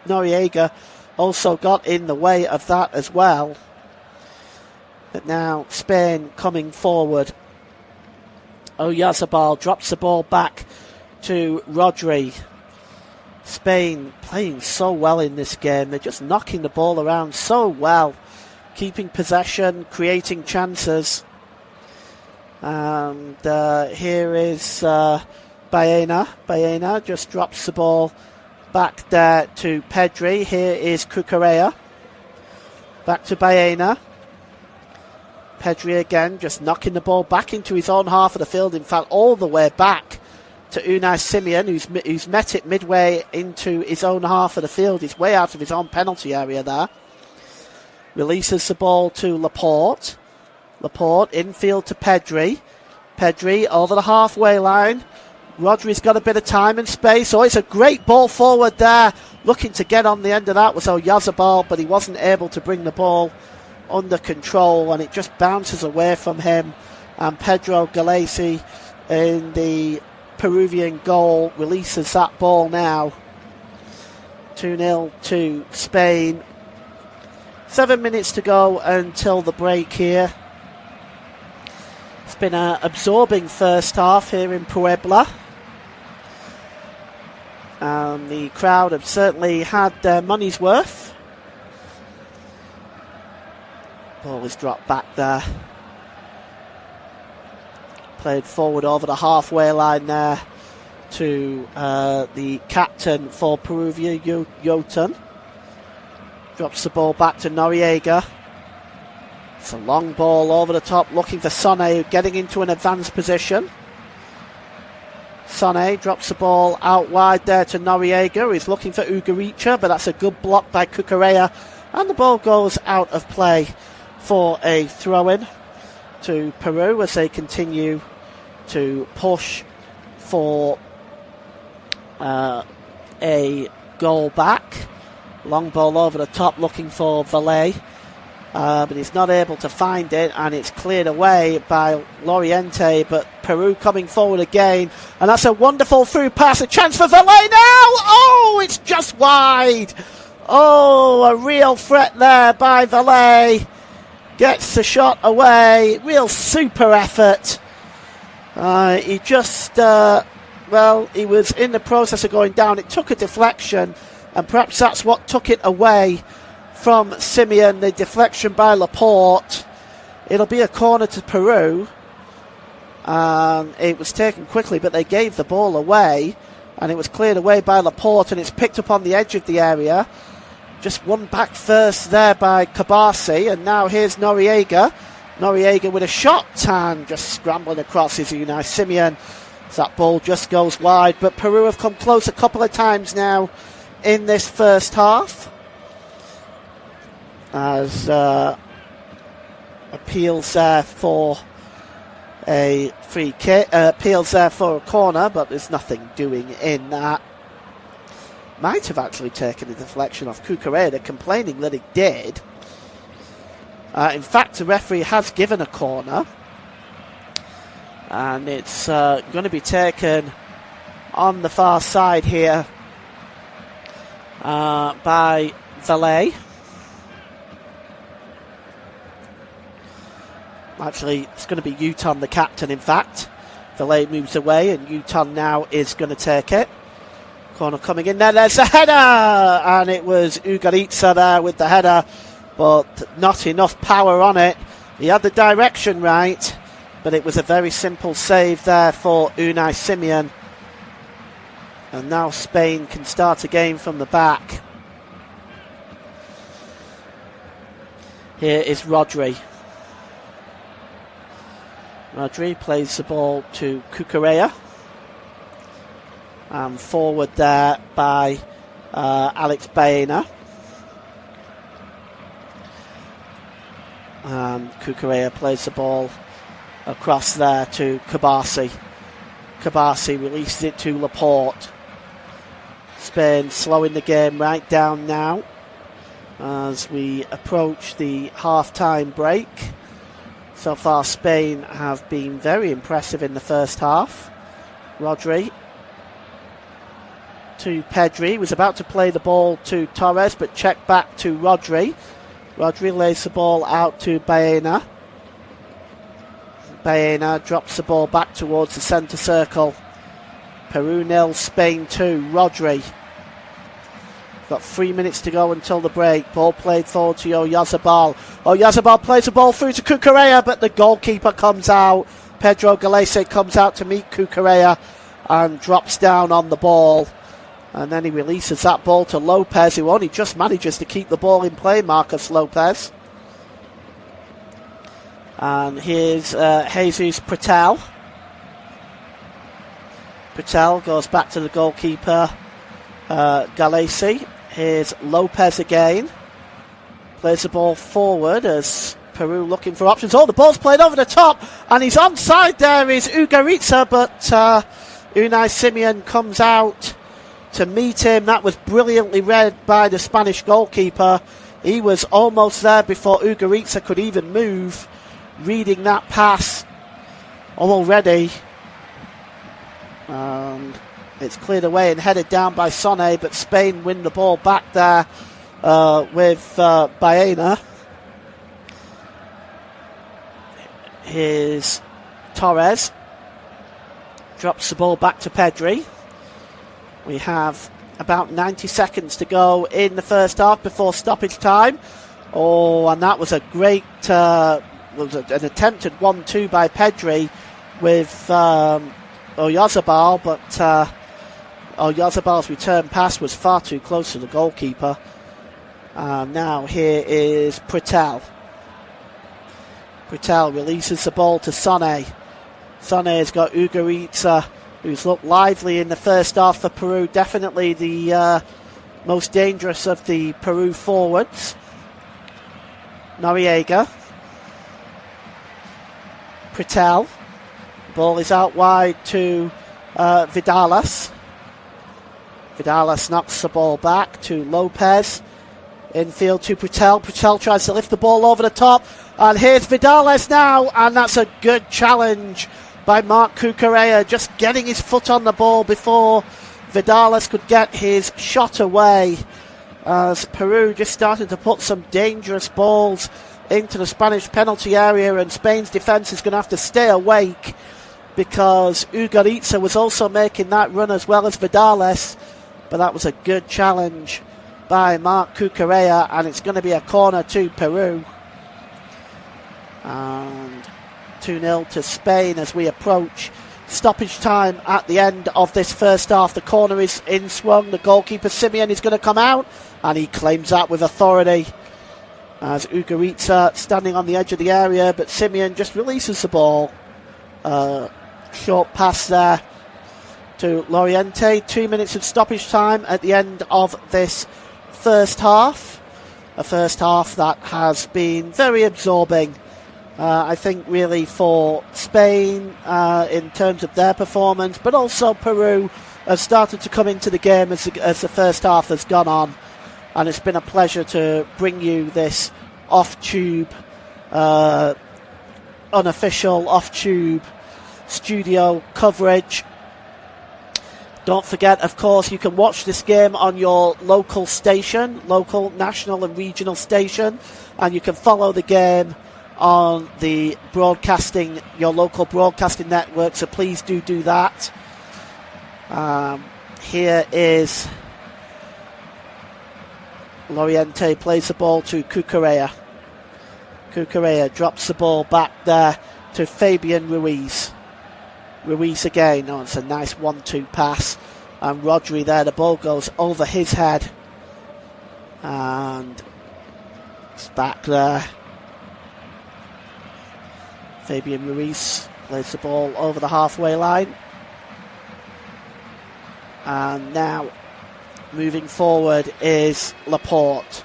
Noriega also got in the way of that as well. But now Spain coming forward. Oyarzabal drops the ball back to Rodri. Spain playing so well in this game. They're just knocking the ball around so well, keeping possession, creating chances. And here is Baena. Baena just drops the ball back there to Pedri. Here is Cucurella. Back to Baena. Pedri again, just knocking the ball back into his own half of the field. In fact, all the way back to Unai Simon, who's met it midway into his own half of the field. He's way out of his own penalty area there. Releases the ball to Laporte. Laporte infield to Pedri. Pedri over the halfway line. Rodri's got a bit of time and space. Oh, it's a great ball forward there. Looking to get on the end of that was Oyarzabal, but he wasn't able to bring the ball under control, and it just bounces away from him. And Pedro Galesi in the Peruvian goal releases that ball now. 2-0 to Spain. 7 minutes to go until the break here. It's been an absorbing first half here in Puebla. And the crowd have certainly had their money's worth. Ball was dropped back there. Played forward over the halfway line there to the captain for Perugia, Jotun. Drops the ball back to Noriega. It's a long ball over the top, looking for Sone, getting into an advanced position. Sone drops the ball out wide there to Noriega. He's looking for Ugaricha, but that's a good block by Cucurella. And the ball goes out of play for a throw-in to Peru as they continue to push for a goal back. Long ball over the top looking for Valle, but he's not able to find it, and it's cleared away by Loriente, but Peru coming forward again, and that's a wonderful through pass, a chance for Valle now! Oh, it's just wide! Oh, a real threat there by Valle. Gets the shot away, real super effort. He just, he was in the process of going down, it took a deflection, and perhaps that's what took it away from Simeon, the deflection by Laporte. It'll be a corner to Peru. It was taken quickly, but they gave the ball away, and it was cleared away by Laporte, and it's picked up on the edge of the area. Just one back first there by Kabasi, and now here's Noriega. Noriega with a shot, and just scrambling across is Unai Simeon. So that ball just goes wide, but Peru have come close a couple of times now in this first half, as appeals there for a free kick, appeals there for a corner, but there's nothing doing in that. Might have actually taken a deflection off Cucurella, complaining that it did. In fact, the referee has given a corner, and it's going to be taken on the far side here by Valle. Actually, it's going to be Uton, the captain, in fact. Valle moves away, and Uton now is going to take it. Corner coming in there, there's the header! And it was Ugaricha there with the header, but not enough power on it. He had the direction right, but it was a very simple save there for Unai Simeon. And now Spain can start again from the back. Here is Rodri. Rodri plays the ball to Cucurella. And forward there by Alex Baena. And Cucurella plays the ball across there to Kabasi. Kabasi releases it to Laporte. Spain slowing the game right down now as we approach the half-time break. So far Spain have been very impressive in the first half. Rodri to Pedri, was about to play the ball to Torres, but checked back to Rodri. Rodri lays the ball out to Baena. Baena drops the ball back towards the centre circle. Peru 0, Spain 2. Rodri. Got 3 minutes to go until the break. Ball played forward to Oyarzabal. Oyarzabal plays the ball through to Cucurella, but the goalkeeper comes out. Pedro Galese comes out to meet Cucurella and drops down on the ball. And then he releases that ball to Lopez, who only just manages to keep the ball in play, Marcos Lopez. And here's Jesus Pretel. Pretel goes back to the goalkeeper, Galese. Here's Lopez again. Plays the ball forward as Peru looking for options. Oh, the ball's played over the top, and he's onside there is Ugaritza, but Unai Simeon comes out to meet him. That was brilliantly read by the Spanish goalkeeper. He was almost there before Ugaritza could even move, reading that pass already. It's cleared away and headed down by Sonne, but Spain win the ball back there with Baena. Here's Torres. Drops the ball back to Pedri. We have about 90 seconds to go in the first half before stoppage time. Oh, and that was a great, an attempted 1-2 by Pedri with Oyarzabal, but Oyarzabal's return pass was far too close to the goalkeeper. Now here is Pretel. Pretel releases the ball to Sonne. Sonne has got Ugaritza, who's looked lively in the first half for Peru. Definitely the most dangerous of the Peru forwards. Noriega. Pretel. Ball is out wide to Vidalas. Vidalas knocks the ball back to Lopez. Infield to Pretel. Pretel tries to lift the ball over the top. And here's Vidalas now. And that's a good challenge by Marc Cucurella, just getting his foot on the ball before Vidalas could get his shot away. As Peru just started to put some dangerous balls into the Spanish penalty area, and Spain's defence is going to have to stay awake because Ugaritza was also making that run as well as Vidalas. But that was a good challenge by Marc Cucurella, and it's going to be a corner to Peru. And 2-0 to Spain as we approach stoppage time at the end of this first half. The corner is in swung. The goalkeeper Simeon is going to come out, and he claims that with authority as Ugaritza standing on the edge of the area, but Simeon just releases the ball. Short pass there to Loriente. 2 minutes of stoppage time at the end of this first half. A first half that has been very absorbing, I think, really for Spain in terms of their performance, but also Peru has started to come into the game as the first half has gone on. And it's been a pleasure to bring you this off-tube, unofficial off-tube studio coverage. Don't forget, of course, you can watch this game on your local station, local, national and regional station, and you can follow the game on the broadcasting, your local broadcasting network, so please do that. Here is Loriente, plays the ball to Cucurella. Cucurella drops the ball back there to Fabian Ruiz. Ruiz again. Oh, it's a nice 1-2 pass. And Rodri there, the ball goes over his head. And it's back there. Fabian Ruiz plays the ball over the halfway line. And now moving forward is Laporte.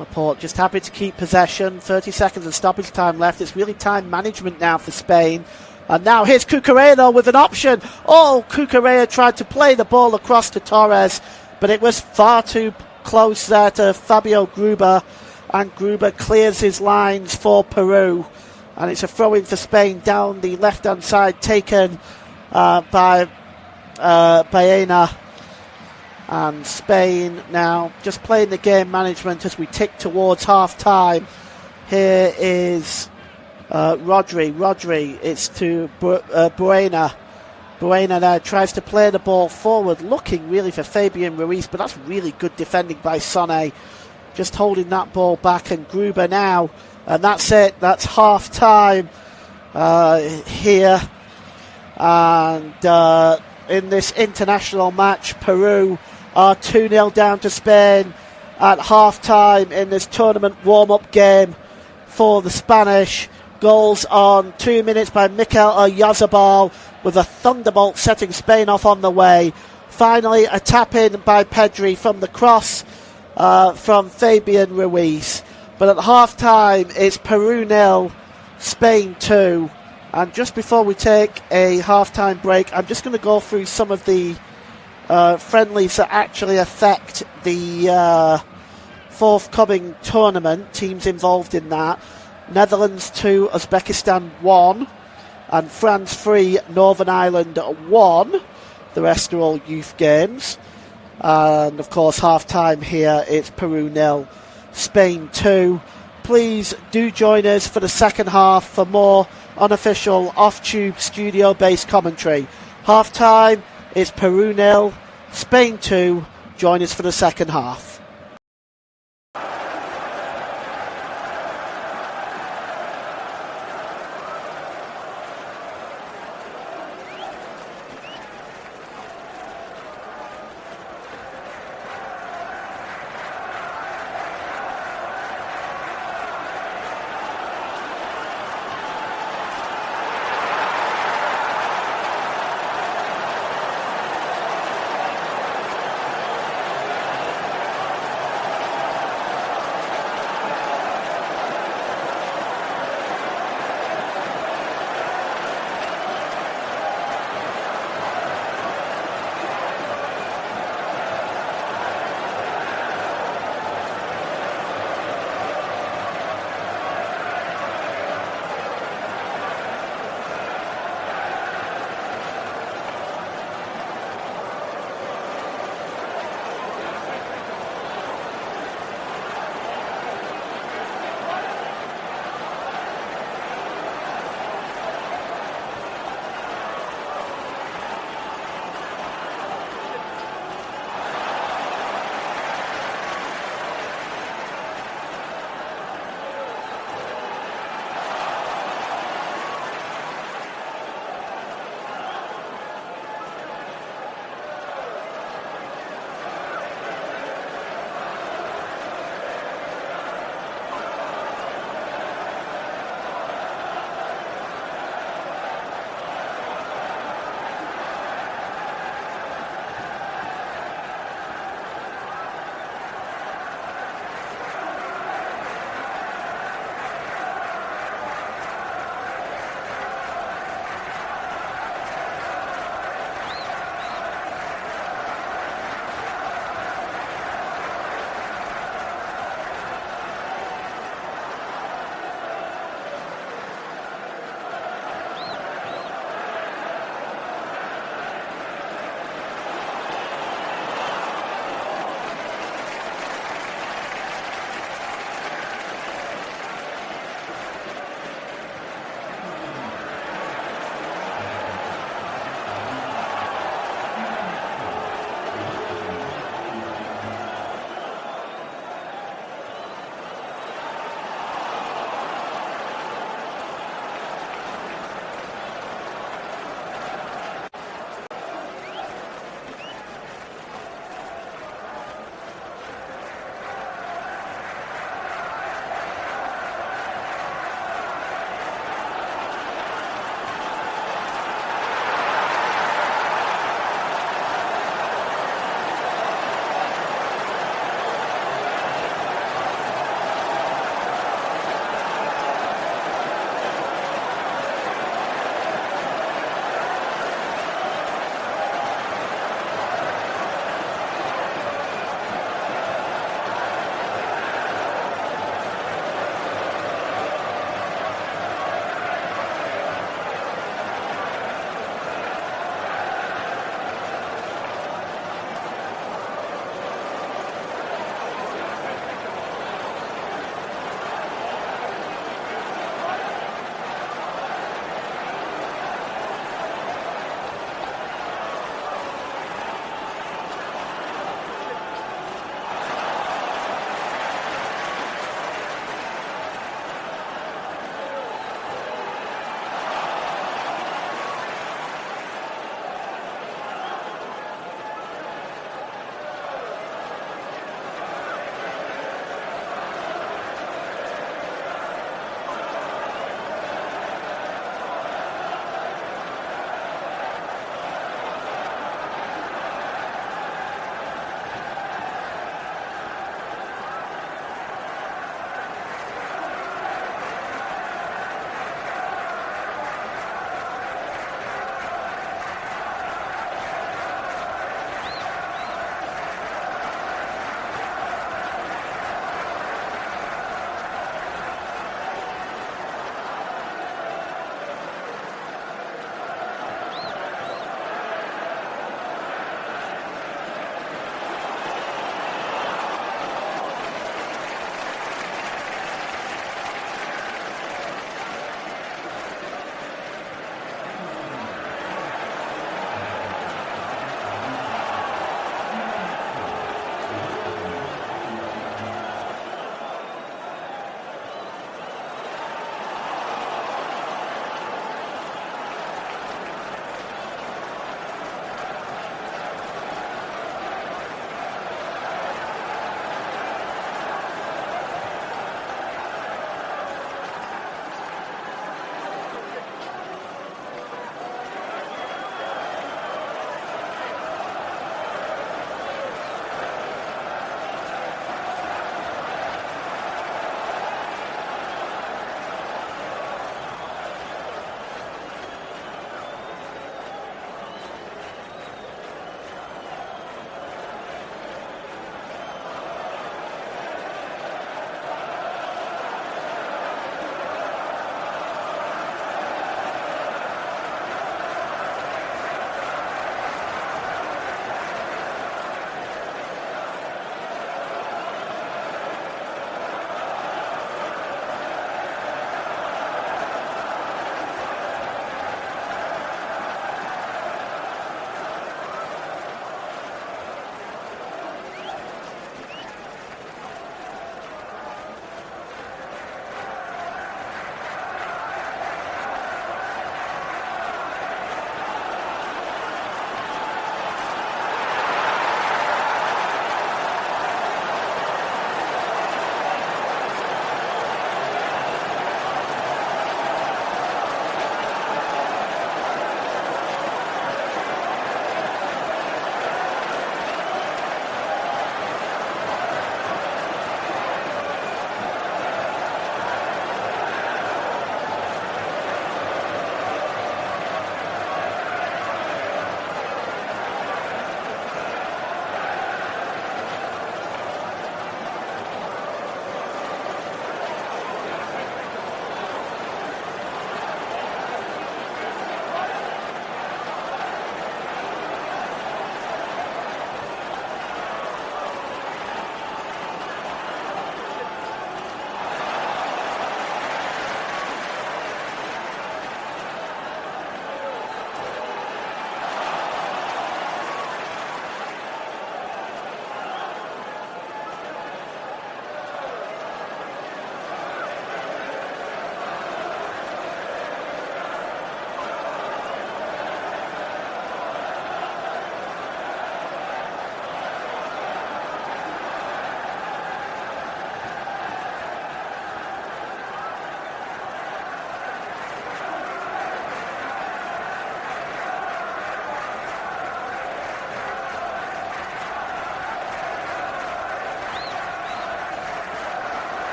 Laporte just happy to keep possession. 30 seconds of stoppage time left. It's really time management now for Spain. And now here's Cucurella with an option. Oh, Cucurella tried to play the ball across to Torres, but it was far too close there to Fabio Gruber. And Gruber clears his lines for Peru. And it's a throw-in for Spain down the left-hand side, taken by Baena. And Spain now just playing the game management as we tick towards half-time. Here is Rodri, it's to Buena. Buena now tries to play the ball forward, looking really for Fabian Ruiz, but that's really good defending by Sonne. Just holding that ball back, and Gruber now, and that's it, that's half time. here. And in this international match, Peru are 2-0 down to Spain at half-time in this tournament warm-up game for the Spanish. Goals on 2 minutes by Mikel Oyarzabal with a thunderbolt setting Spain off on the way. Finally, a tap-in by Pedri from the cross from Fabian Ruiz. But at half-time, it's Peru 0, Spain 2. And just before we take a half-time break, I'm just going to go through some of the friendlies that actually affect the forthcoming tournament, teams involved in that. Netherlands 2, Uzbekistan 1, and France 3, Northern Ireland 1. The rest are all youth games. And of course, half-time here, it's Peru 0, Spain 2. Please do join us for the second half for more unofficial off-tube studio-based commentary. Half-time, it's Peru 0, Spain 2. Join us for the second half.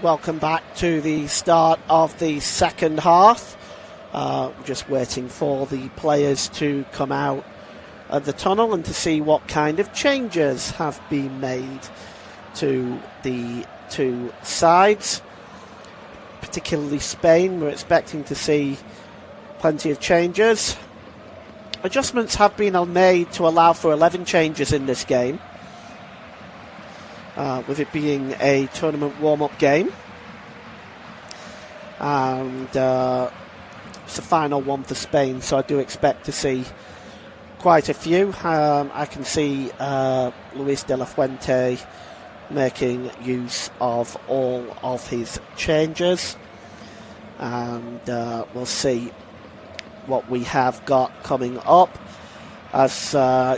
welcome back to the start of the second half. Just waiting for the players to come out of the tunnel and to see what kind of changes have been made to the two sides. Particularly Spain, we're expecting to see plenty of changes. Adjustments have been made to allow for 11 changes in this game, with it being a tournament warm-up game. And it's the final one for Spain, so I do expect to see quite a few. I can see Luis de la Fuente making use of all of his changes, and we'll see what we have got coming up. As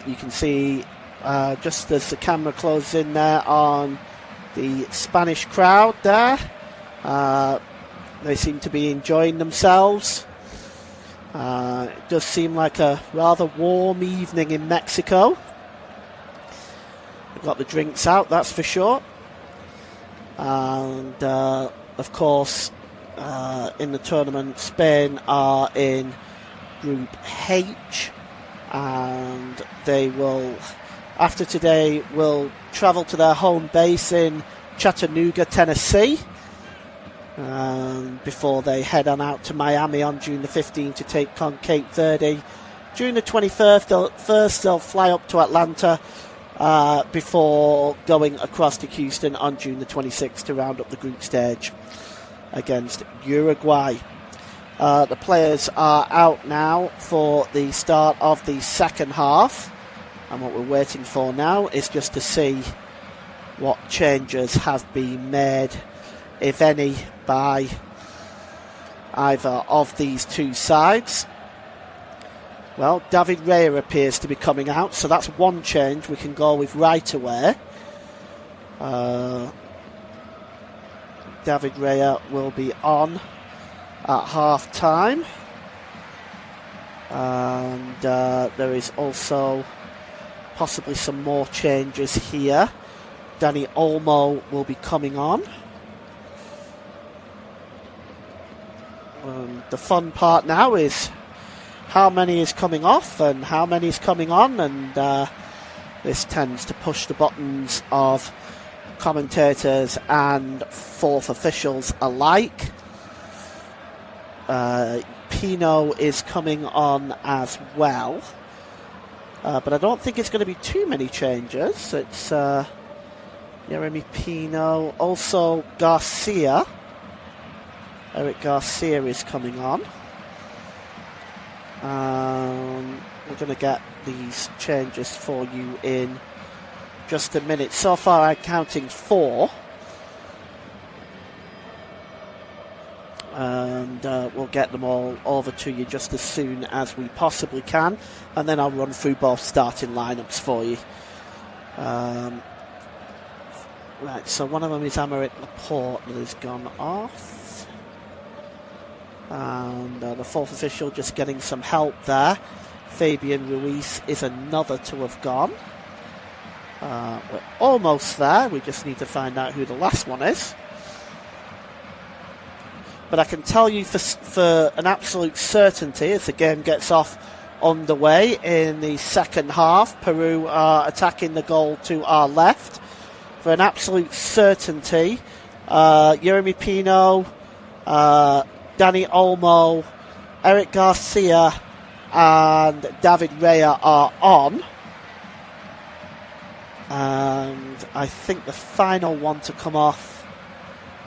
you can see, just as the camera closes in there on the Spanish crowd there, they seem to be enjoying themselves. It does seem like a rather warm evening in Mexico. They've got the drinks out, that's for sure. And of course, in the tournament, Spain are in Group H, and they will, after today, will travel to their home base in Chattanooga, Tennessee, before they head on out to Miami on June the 15th to take on Cape Verde. June the 21st, they'll fly up to Atlanta before going across to Houston on June the 26th to round up the group stage against Uruguay. The players are out now for the start of the second half, and what we're waiting for now is just to see what changes have been made, if any, by either of these two sides. Well, David Raya appears to be coming out, so that's one change we can go with right away. David Raya will be on at half time, and there is also possibly some more changes here. Dani Olmo will be coming on. The fun part now is how many is coming off and how many is coming on, and this tends to push the buttons of commentators and fourth officials alike. Pino is coming on as well, but I don't think it's going to be too many changes. It's Jeremy Pino, also Garcia. Eric Garcia is coming on. We're going to get these changes for you in just a minute. So far I'm counting 4. And we'll get them all over to you just as soon as we possibly can, and then I'll run through both starting lineups for you. Right, so one of them is Aymeric Laporte that has gone off, and the fourth official just getting some help there. Fabian Ruiz is another to have gone. We're almost there, we just need to find out who the last one is. But I can tell you for an absolute certainty, as the game gets off underway in the second half, Peru are attacking the goal to our left. For an absolute certainty, Jeremy Pino, Dani Olmo, Eric Garcia and David Raya are on. And I think the final one to come off,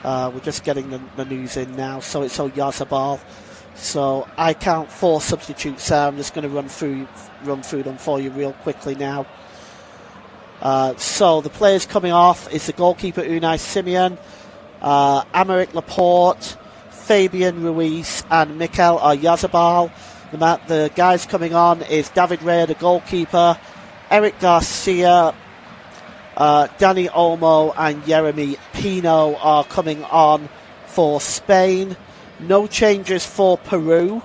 we're just getting the news in now, so it's Oyarzabal. So I count 4 substitutes there. I'm just going to run through them for you real quickly now. So the players coming off is the goalkeeper Unai Simeon, Aymeric Laporte, Fabian Ruiz and Mikel Oyarzabal. The guys coming on is David Raya, the goalkeeper, Eric Garcia, Dani Olmo and Jeremy Pino are coming on for Spain. No changes for Peru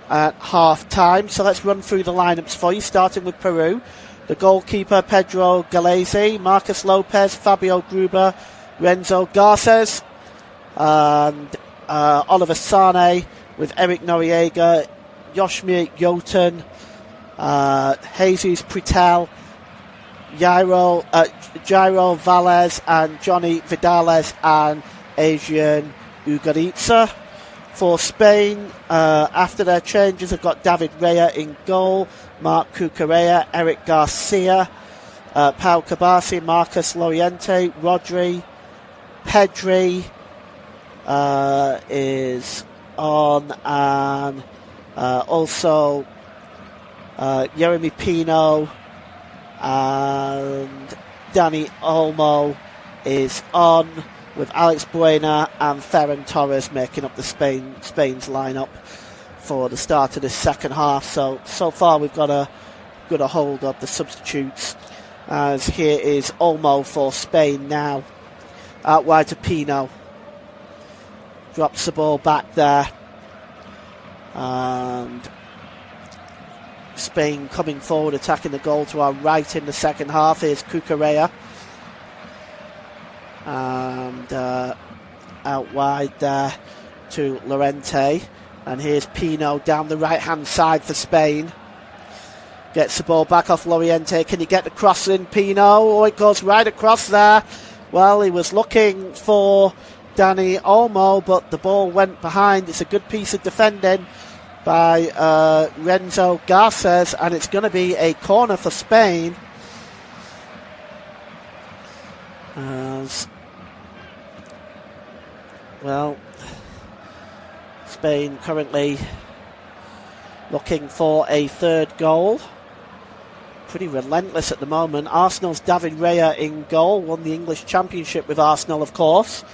at half time. So let's run through the lineups for you, starting with Peru. The goalkeeper Pedro Galese, Marcos Lopez, Fabio Gruber, Renzo Garces. and Oliver Sane with Eric Noriega, Yoshmir Yotun, Jesus Pritel, Jairo Valles, and Johnny Vidales and Adrian Ugaritza. For Spain, after their changes, have got David Rea in goal, Marc Cucurella, Eric Garcia, Pau Cabasi, Marcus Loriente, Rodri, Pedri is on, and also Yeremy Pino and Dani Olmo is on, with Alex Buena and Ferran Torres making up the Spain's lineup for the start of the second half. So far we've got a hold of the substitutes, as here is Olmo for Spain now, out wide to Pino, drops the ball back there, and Spain coming forward, attacking the goal to our right in the second half. Here's Cucurella, and out wide there to Lorente, and here's Pino down the right hand side for Spain. Gets the ball back off Loriente. Can he get the cross in, Pino? Oh, it goes right across there. Well, he was looking for Dani Olmo, but the ball went behind. It's a good piece of defending by Renzo Garces, and it's going to be a corner for Spain. Well, Spain currently looking for a third goal. Pretty relentless at the moment. Arsenal's David Rea in goal, won the English Championship with Arsenal, of course.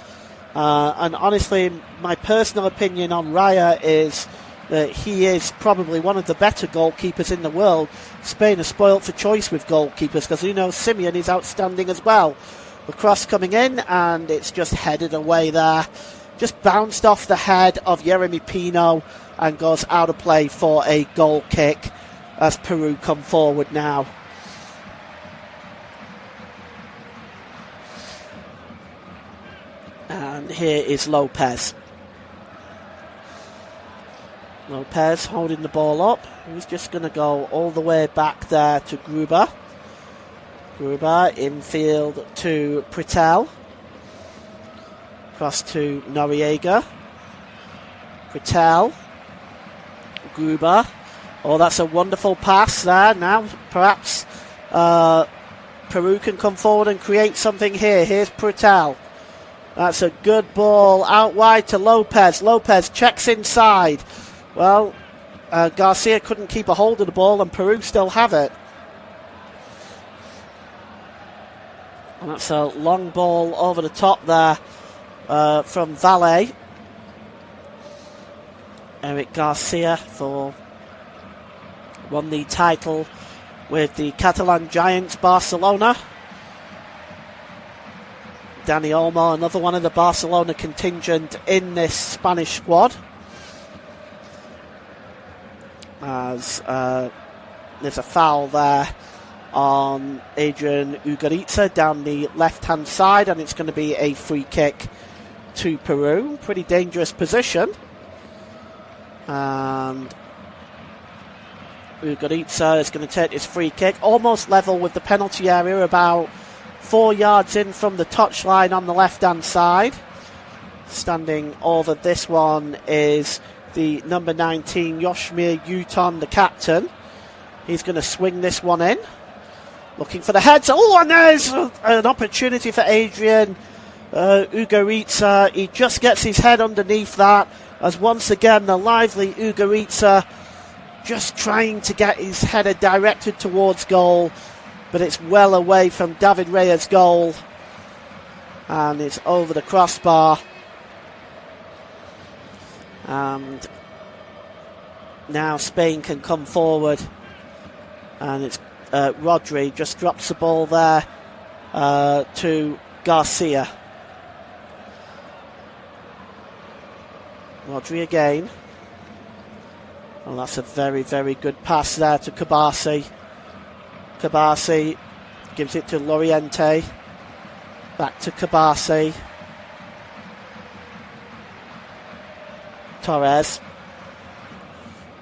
And honestly, my personal opinion on Raya is that he is probably one of the better goalkeepers in the world. Spain are spoilt for choice with goalkeepers, because Unai Simon is outstanding as well. The cross coming in, and it's just headed away there. Just bounced off the head of Yeremy Pino and goes out of play for a goal kick as Peru come forward now. And here is Lopez. Lopez holding the ball up. He's just going to go all the way back there to Gruber. Gruber infield to Pritel. Cross to Noriega. Pritel. Gruber. Oh, that's a wonderful pass there. Now perhaps Peru can come forward and create something here. Here's Pritel. That's a good ball out wide to Lopez. Lopez checks inside. Well, Garcia couldn't keep a hold of the ball, and Peru still have it. And that's a long ball over the top there from Valle. Eric Garcia won the title with the Catalan Giants Barcelona. Dani Olmo, another one of the Barcelona contingent in this Spanish squad. As there's a foul there on Adrian Ugaritza down the left-hand side, and it's going to be a free kick to Peru. Pretty dangerous position. And Ugaritza is going to take his free kick, almost level with the penalty area, about 4 yards in from the touchline on the left-hand side. Standing over this one is the number 19, Yoshmir Yotun, the captain. He's going to swing this one in. Looking for the heads. Oh, and there's an opportunity for Adrian Ugaritza. He just gets his head underneath that, as once again the lively Ugaritza just trying to get his header directed towards goal, but it's well away from David Rea's goal, and it's over the crossbar. And now Spain can come forward, and it's Rodri just drops the ball there to Garcia. Rodri again. Well, that's a very, very good pass there to Cabasi. Cabasi gives it to Loriente. Back to Cabasi. Torres.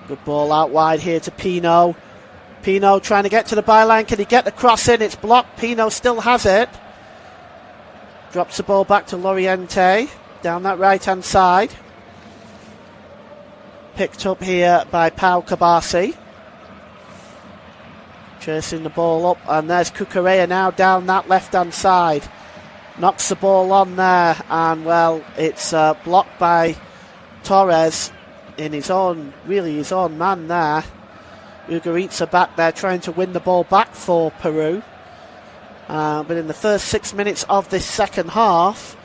Good ball out wide here to Pino. Pino trying to get to the byline. Can he get the cross in? It's blocked. Pino still has it. Drops the ball back to Loriente down that right-hand side. Picked up here by Pau Kabasi. Chasing the ball up, and there's Cucurella now down that left-hand side. Knocks the ball on there, and well, it's blocked by Torres in his own man there. Ugaritza back there trying to win the ball back for Peru. But in the first 6 minutes of this second half,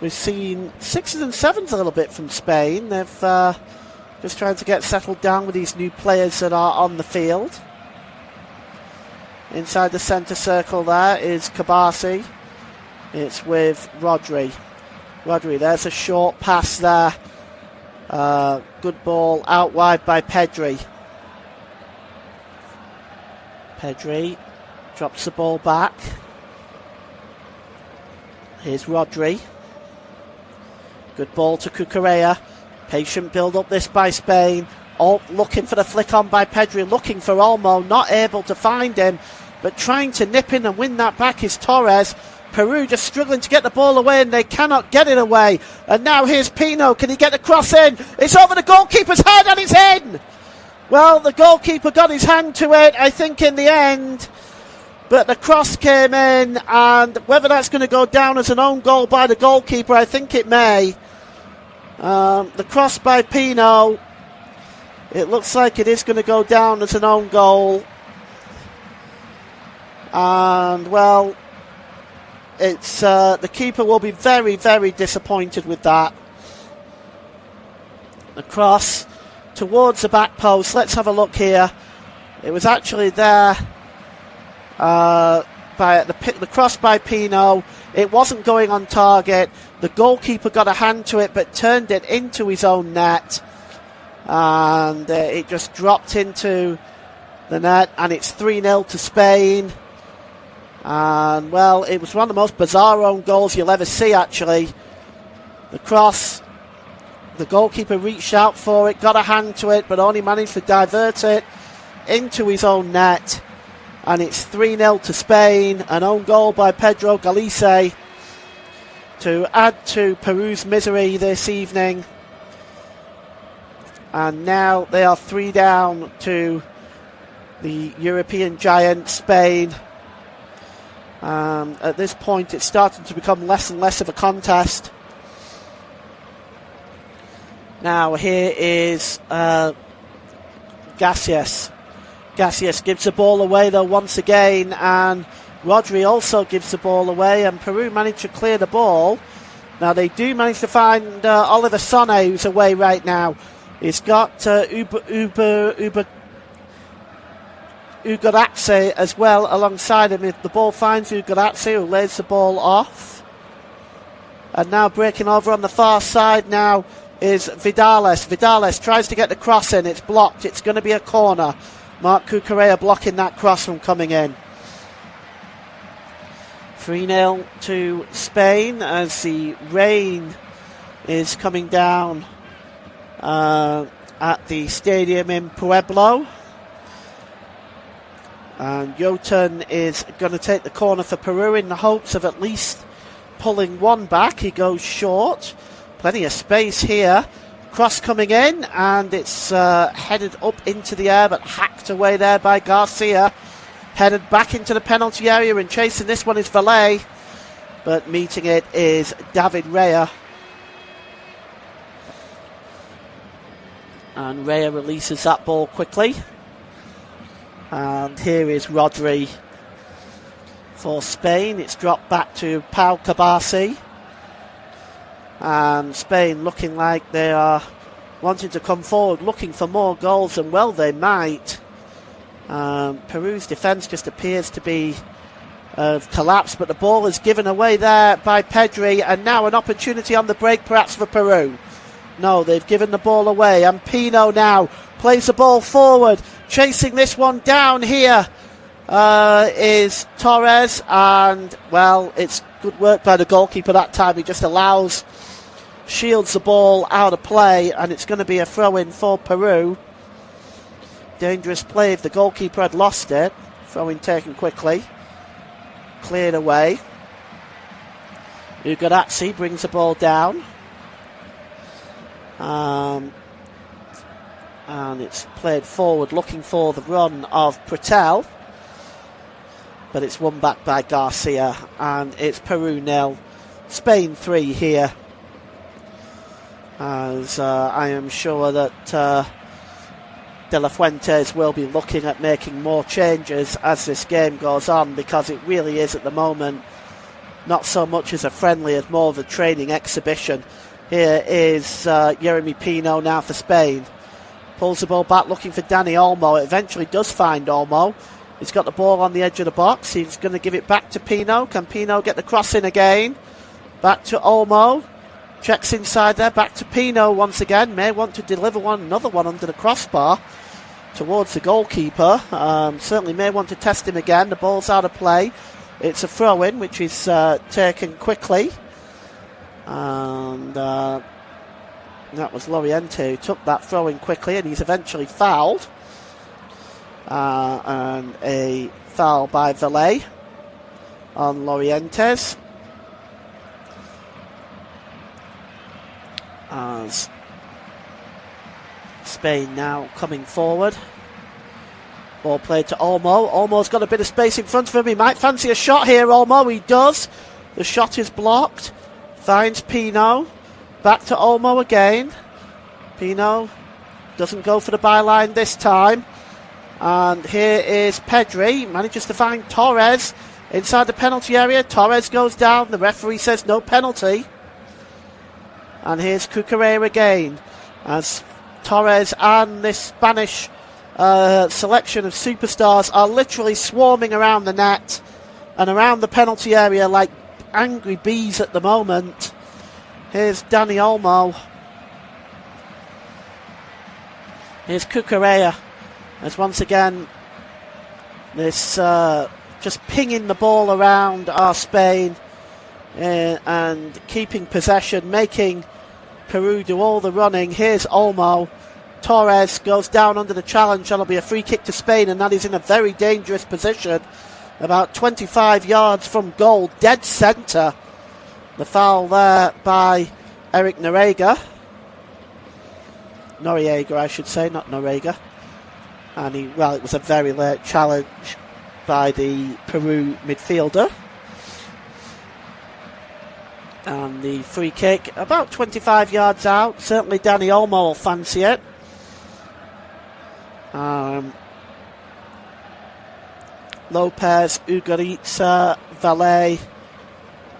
we've seen 6s and 7s a little bit from Spain. They've just trying to get settled down with these new players that are on the field. Inside the centre circle there is Kabasi. It's with Rodri. There's a short pass there. Good ball out wide by Pedri. Pedri drops the ball back. Here's Rodri. Good ball to Cucurella. Patient build up this by Spain. Oh, looking for the flick on by Pedri, looking for Olmo, not able to find him, but trying to nip in and win that back is Torres. Peru just struggling to get the ball away, and they cannot get it away. And now here's Pino. Can he get the cross in? It's over the goalkeeper's head, and it's in! Well, the goalkeeper got his hand to it, I think, in the end. But the cross came in, and whether that's going to go down as an own goal by the goalkeeper, I think it may. The cross by Pino, it looks like it is going to go down as an own goal. And, well, it's the keeper will be very, very disappointed with that. The cross towards the back post. Let's have a look here. It was actually there by the cross by Pino. It wasn't going on target. The goalkeeper got a hand to it, but turned it into his own net. And it just dropped into the net, and it's 3-0 to Spain. And, well, it was one of the most bizarre own goals you'll ever see, actually. The cross, the goalkeeper reached out for it, got a hand to it, but only managed to divert it into his own net. And it's 3-0 to Spain. An own goal by Pedro Galice to add to Peru's misery this evening. And now they are 3 down to the European giant Spain. At this point, it's starting to become less and less of a contest. Now here is Garcias. Garcias gives the ball away though once again, and Rodri also gives the ball away, and Peru managed to clear the ball. Now they do manage to find Oliver Sone, who's away right now. He's got Ugaratze as well alongside him. If the ball finds Ugaratze, who lays the ball off. And now breaking over on the far side now is Vidales. Vidales tries to get the cross in. It's blocked. It's going to be a corner. Marc Cucurella blocking that cross from coming in. 3-0 to Spain as the rain is coming down at the stadium in Pueblo. And Jotun is going to take the corner for Peru in the hopes of at least pulling one back. He goes short. Plenty of space here. Cross coming in, and it's headed up into the air, but hacked away there by Garcia. Headed back into the penalty area, and chasing this one is Valle, but meeting it is David Rea. And Rea releases that ball quickly. And here is Rodri for Spain. It's dropped back to Pau Kabasi. And Spain looking like they are wanting to come forward, looking for more goals, and well, they might. Peru's defence just appears to be collapsed, but the ball is given away there by Pedri, and now an opportunity on the break perhaps for Peru. No, they've given the ball away, and Pino now plays the ball forward, chasing this one down here is Torres, and well, it's good work by the goalkeeper that time. He just allows shields the ball out of play, and it's going to be a throw-in for Peru. Dangerous play if the goalkeeper had lost it. Throw-in taken quickly. Cleared away. Ugarazzi brings the ball down. And it's played forward looking for the run of Pretel. But it's won back by Garcia, and it's Peru 0, Spain 3 here. As I am sure that De La Fuentes will be looking at making more changes as this game goes on, because it really is at the moment not so much as a friendly as more of a training exhibition. Here is Jeremy Pino now for Spain. Pulls the ball back looking for Dani Olmo. It eventually does find Olmo. He's got the ball on the edge of the box. He's going to give it back to Pino. Can Pino get the cross in again? Back to Olmo. Checks inside there. Back to Pino once again. May want to deliver another one under the crossbar towards the goalkeeper. Certainly may want to test him again. The ball's out of play. It's a throw-in, which is taken quickly. And that was Loriente who took that throw-in quickly, and he's eventually fouled. And a foul by Valle on Lorientes. As Spain now coming forward. Ball played to Olmo. Olmo's got a bit of space in front of him. He might fancy a shot here, Olmo. He does. The shot is blocked. Finds Pino. Back to Olmo again. Pino doesn't go for the byline this time. And here is Pedri. Manages to find Torres inside the penalty area. Torres goes down. The referee says no penalty. And here's Cucurella again, as Torres and this Spanish selection of superstars are literally swarming around the net and around the penalty area like angry bees at the moment. Here's Dani Olmo. Here's Cucurella, as once again this just pinging the ball around our Spain and keeping possession, making Peru do all the running. Here's Olmo. Torres goes down under the challenge. That'll be a free kick to Spain, and that is in a very dangerous position, about 25 yards from goal, dead centre. The foul there by Eric Noriega, I should say, not Noriega. And it was a very late challenge by the Peru midfielder. And the free kick about 25 yards out. Certainly Dani Olmo will fancy it. Lopez, Ugaritza, Valle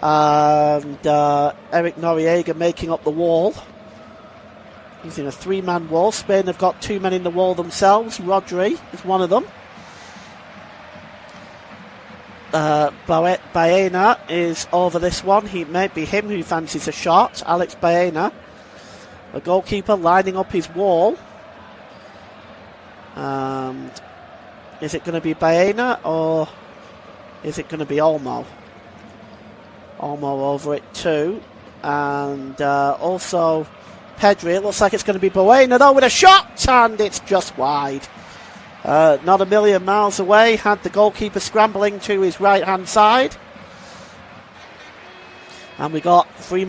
and Eric Noriega making up the wall. Using a three-man wall. Spain have got two men in the wall themselves. Rodri is one of them. Baena is over this one. He may be him who fancies a shot. Alex Baena, the goalkeeper, lining up his wall. And is it going to be Baena or is it going to be Olmo? Olmo over it too. And also Pedri. It looks like it's going to be Baena though with a shot, and it's just wide. Not a million miles away. Had the goalkeeper scrambling to his right hand side. And we got four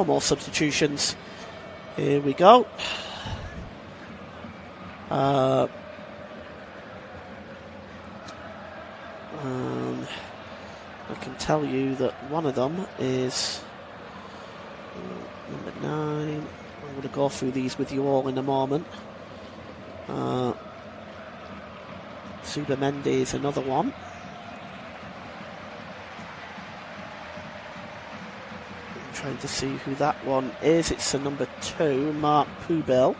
more substitutions. Here we go. I can tell you that one of them is number 9. I'm going to go through these with you all in a moment. Subamendi is another one. I'm trying to see who that one is. It's the number 2, Mark Pubil.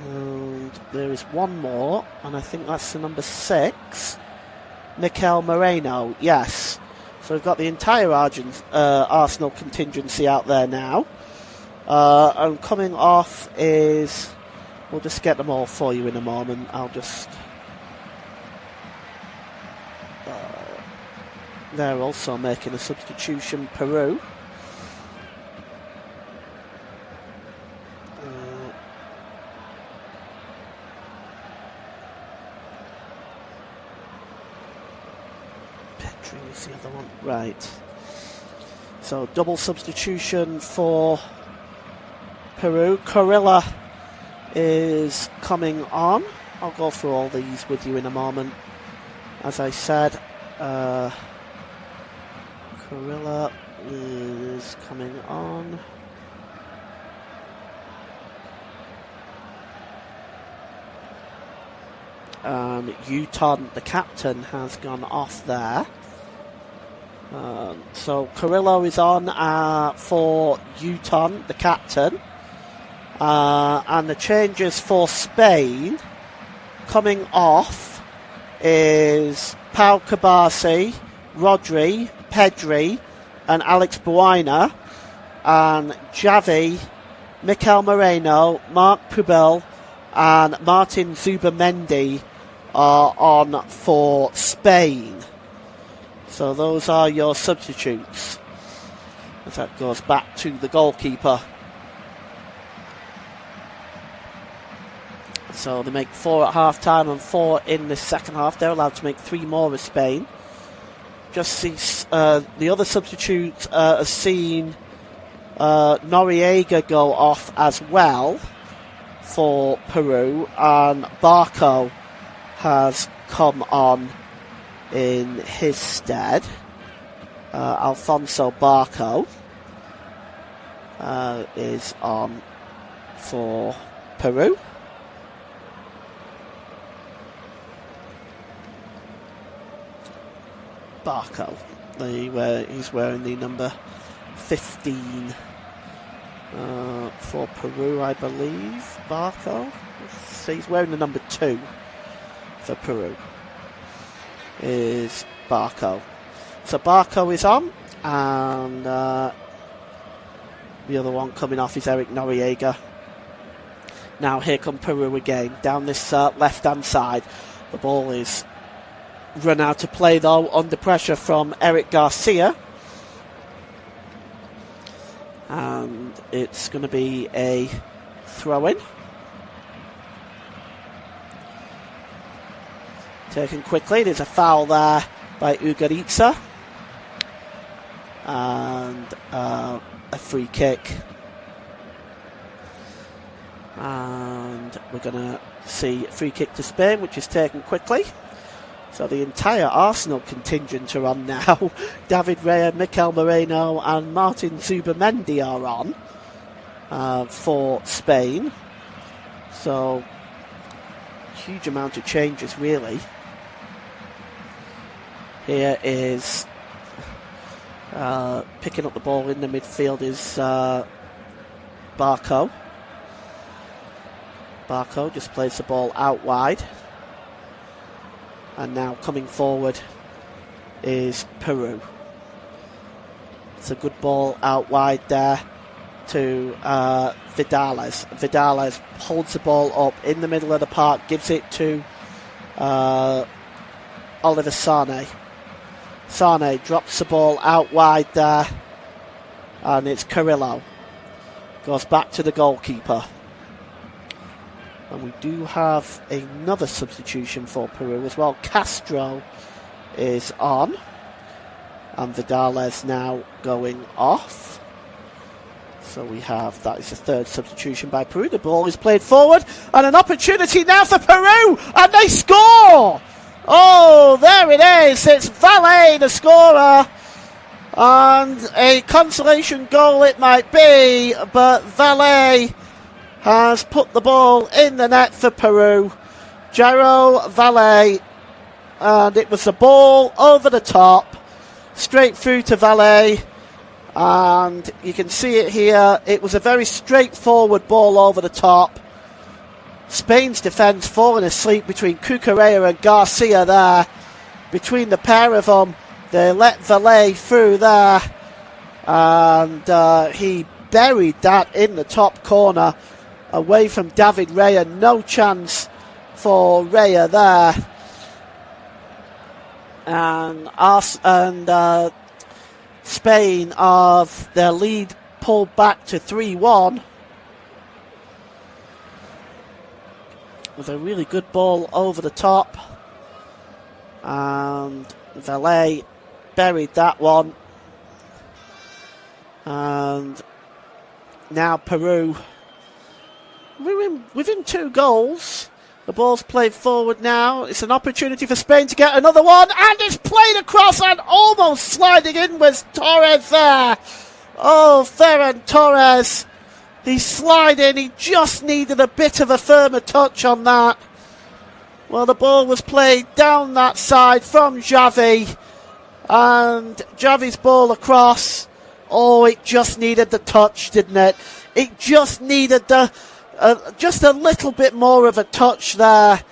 And there is one more, and I think that's the number 6, Mikel Moreno. Yes. So we've got the entire Arsenal contingency out there now. And coming off is... We'll just get them all for you in a moment. I'll just... they're also making a substitution, Peru. Where's the other one? Right. So double substitution for Peru. Carrilla is coming on. I'll go through all these with you in a moment. As I said, Carrilla is coming on. Uton, the captain, has gone off there. So Carrillo is on for Uton, the captain. And the changes for Spain coming off is Pau Cabasi, Rodri, Pedri and Alex Buena, and Javi, Mikel Moreno, Marc Pubel and Martin Zubamendi are on for Spain. So those are your substitutes. As that goes back to the goalkeeper. So they make 4 at half time and 4 in the second half. They're allowed to make 3 more with Spain. Just see the other substitutes have seen Noriega go off as well for Peru, and Barco has come on in his stead. Alfonso Barco is on for Peru. Barco, he's wearing the number 15 for Peru, I believe. Barco, so he's wearing the number 2 for Peru. Is Barco. So Barco is on, and the other one coming off is Eric Noriega. Now here come Peru again, down this left-hand side. The ball is run out of play though, under pressure from Eric Garcia. And it's going to be a throw-in. Taken quickly, there's a foul there by Ugaritza. And a free kick. And we're going to see a free kick to Spain, which is taken quickly. So the entire Arsenal contingent are on now. David Raya, Mikel Moreno and Martin Zubamendi are on for Spain. So huge amount of changes really. Here is picking up the ball in the midfield is Barco. Barco just plays the ball out wide. And now coming forward is Peru. It's a good ball out wide there to Vidales. Vidales holds the ball up in the middle of the park, gives it to Oliver Sane. Sane drops the ball out wide there, and it's Carrillo. Goes back to the goalkeeper. And we do have another substitution for Peru as well. Castro is on. And Vidales now going off. So we have, that is the third substitution by Peru. The ball is played forward. And an opportunity now for Peru. And they score! Oh, there it is. It's Valle, the scorer. And a consolation goal it might be. But Valle has put the ball in the net for Peru. Jairo Valle, and it was the ball over the top, straight through to Valle, and you can see it here. It was a very straightforward ball over the top. Spain's defence falling asleep between Cucurella and Garcia there. Between the pair of them, they let Valle through there, and he buried that in the top corner. Away from David Raya, no chance for Raya there. And Spain have their lead pulled back to 3-1. With a really good ball over the top. And Valle buried that one. And now Peru within 2 goals. The ball's played forward now. It's an opportunity for Spain to get another one, and it's played across and almost sliding in was Torres there. Oh, Ferran Torres. He's sliding. He just needed a bit of a firmer touch on that. Well, the ball was played down that side from Xavi, and Xavi's ball across. Oh, it just needed the touch, didn't it? It just needed just a little bit more of a touch there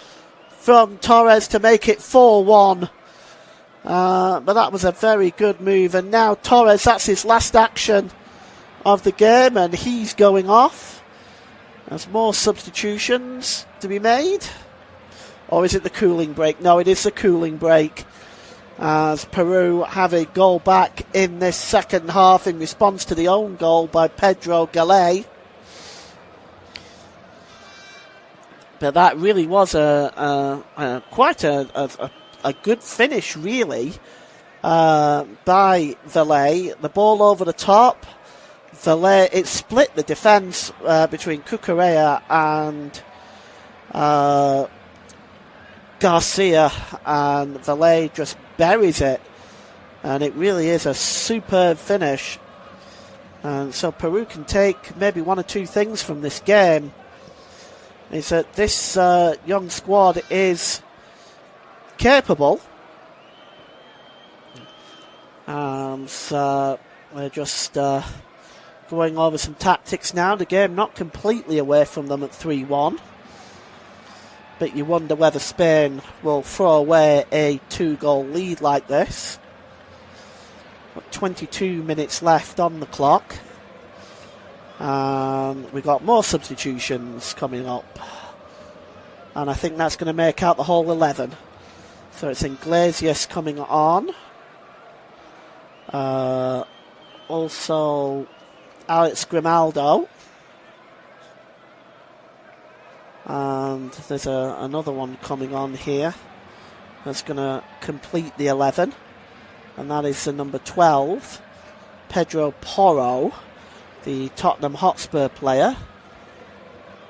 from Torres to make it 4-1. But that was a very good move. And now Torres, that's his last action of the game, and he's going off. There's more substitutions to be made. Or is it the cooling break? No, it is the cooling break, as Peru have a goal back in this second half in response to the own goal by Pedro Gallet. But that really was quite a good finish, really, by Valle. The ball over the top. Valle, it split the defence between Cucurella and Garcia, and Valle just buries it. And it really is a superb finish. And so Peru can take maybe 1 or 2 things from this game. Is that this young squad is capable. So we're just going over some tactics now. The game not completely away from them at 3-1. But you wonder whether Spain will throw away a 2-goal lead like this. Got 22 minutes left on the clock. We've got more substitutions coming up, and I think that's going to make out the whole 11. So it's Iglesias coming on, also Alex Grimaldo, and there's another one coming on here that's going to complete the 11, and that is the number 12, Pedro Porro, the Tottenham Hotspur player.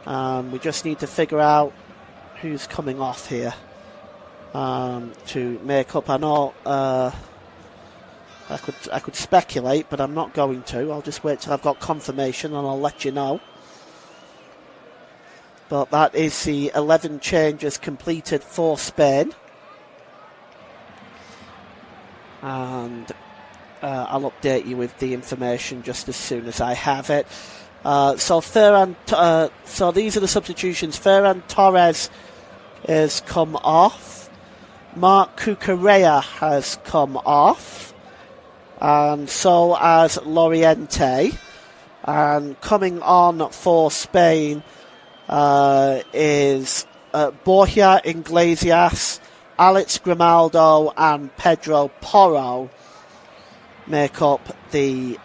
We just need to figure out who's coming off here to make up. I know I could speculate, but I'm not going to. I'll just wait till I've got confirmation and I'll let you know. But that is the 11 changes completed for Spain. And I'll update you with the information just as soon as I have it. So these are the substitutions. Ferran Torres has come off. Marc Cucurella has come off. And so has Loriente. And coming on for Spain is Borja Iglesias, Alex Grimaldo and Pedro Porro make up the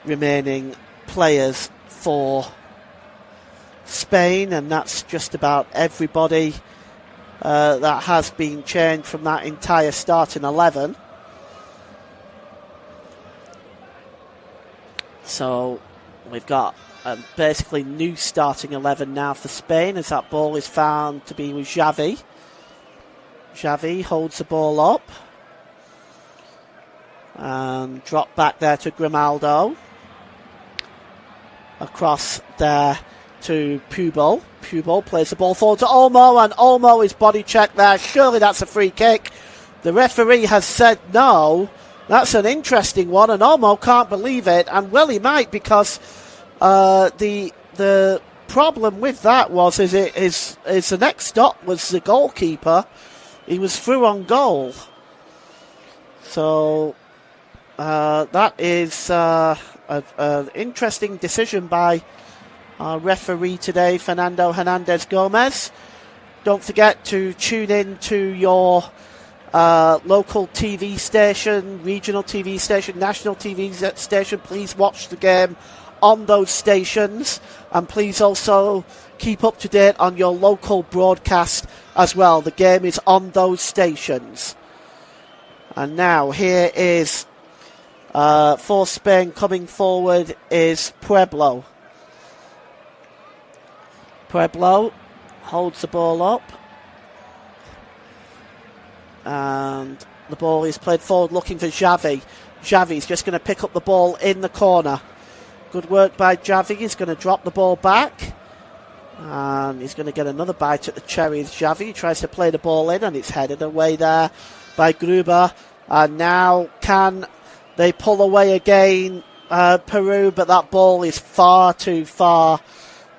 remaining players for Spain, and that's just about everybody that has been changed from that entire starting 11. So we've got basically new starting 11 now for Spain, as that ball is found to be with Xavi. Xavi holds the ball up and drop back there to Grimaldo. Across there to Pubol. Pubol plays the ball forward to Olmo, and Olmo is body checked there. Surely that's a free kick. The referee has said no. That's an interesting one, and Olmo can't believe it. And well, he might, because the problem with that was is the next stop was the goalkeeper. He was through on goal. So that is an interesting decision by our referee today, Fernando Hernandez Gomez. Don't forget to tune in to your local TV station, regional TV station, national TV station. Please watch the game on those stations, and please also keep up to date on your local broadcast as well. The game is on those stations. And now here is, for Spain coming forward, is Pueblo. Pueblo holds the ball up. And the ball is played forward looking for Xavi. Xavi's just going to pick up the ball in the corner. Good work by Xavi. He's going to drop the ball back. And he's going to get another bite at the cherry. Xavi he tries to play the ball in, and it's headed away there by Gruber. And now can they pull away again, Peru? But that ball is far too far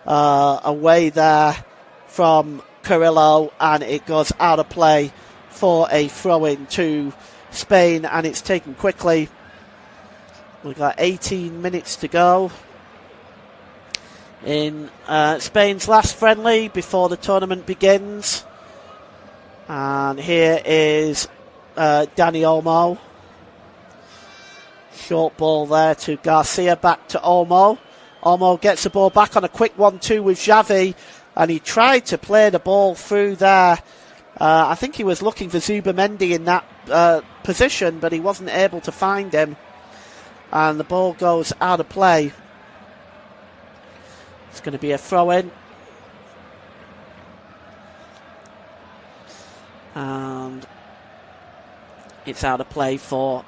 away there from Carrillo, and it goes out of play for a throw-in to Spain, and it's taken quickly. We've got 18 minutes to go in Spain's last friendly before the tournament begins. And here is Dani Olmo. Short ball there to Garcia, back to Olmo. Olmo gets the ball back on a quick 1-2 with Xavi, and he tried to play the ball through there. I think he was looking for Zubamendi in that position, but he wasn't able to find him. And the ball goes out of play. It's going to be a throw-in. And it's out of play for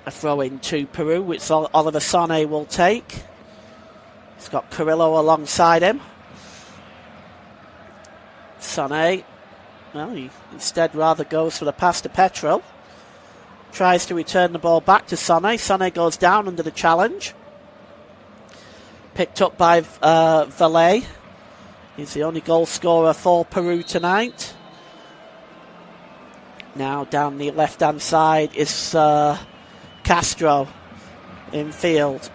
a throw-in to Peru, which Oliver Sane will take. He's got Carrillo alongside him. Sane, well, he instead rather goes for the pass to Petro. Tries to return the ball back to Sane. Sane goes down under the challenge. Picked up by Valle. He's the only goal scorer for Peru tonight. Now down the left-hand side is Castro in field.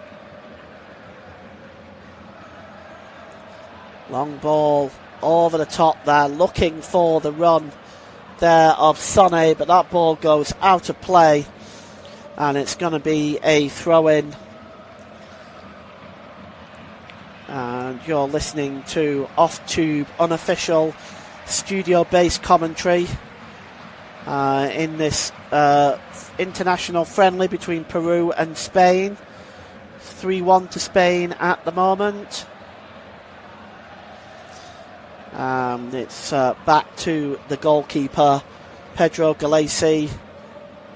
Long ball over the top there, looking for the run there of Sane, but that ball goes out of play, and it's going to be a throw-in. And you're listening to off-tube, unofficial, studio-based commentary in this international friendly between Peru and Spain. 3-1 to Spain at the moment. It's back to the goalkeeper, Pedro Galesi,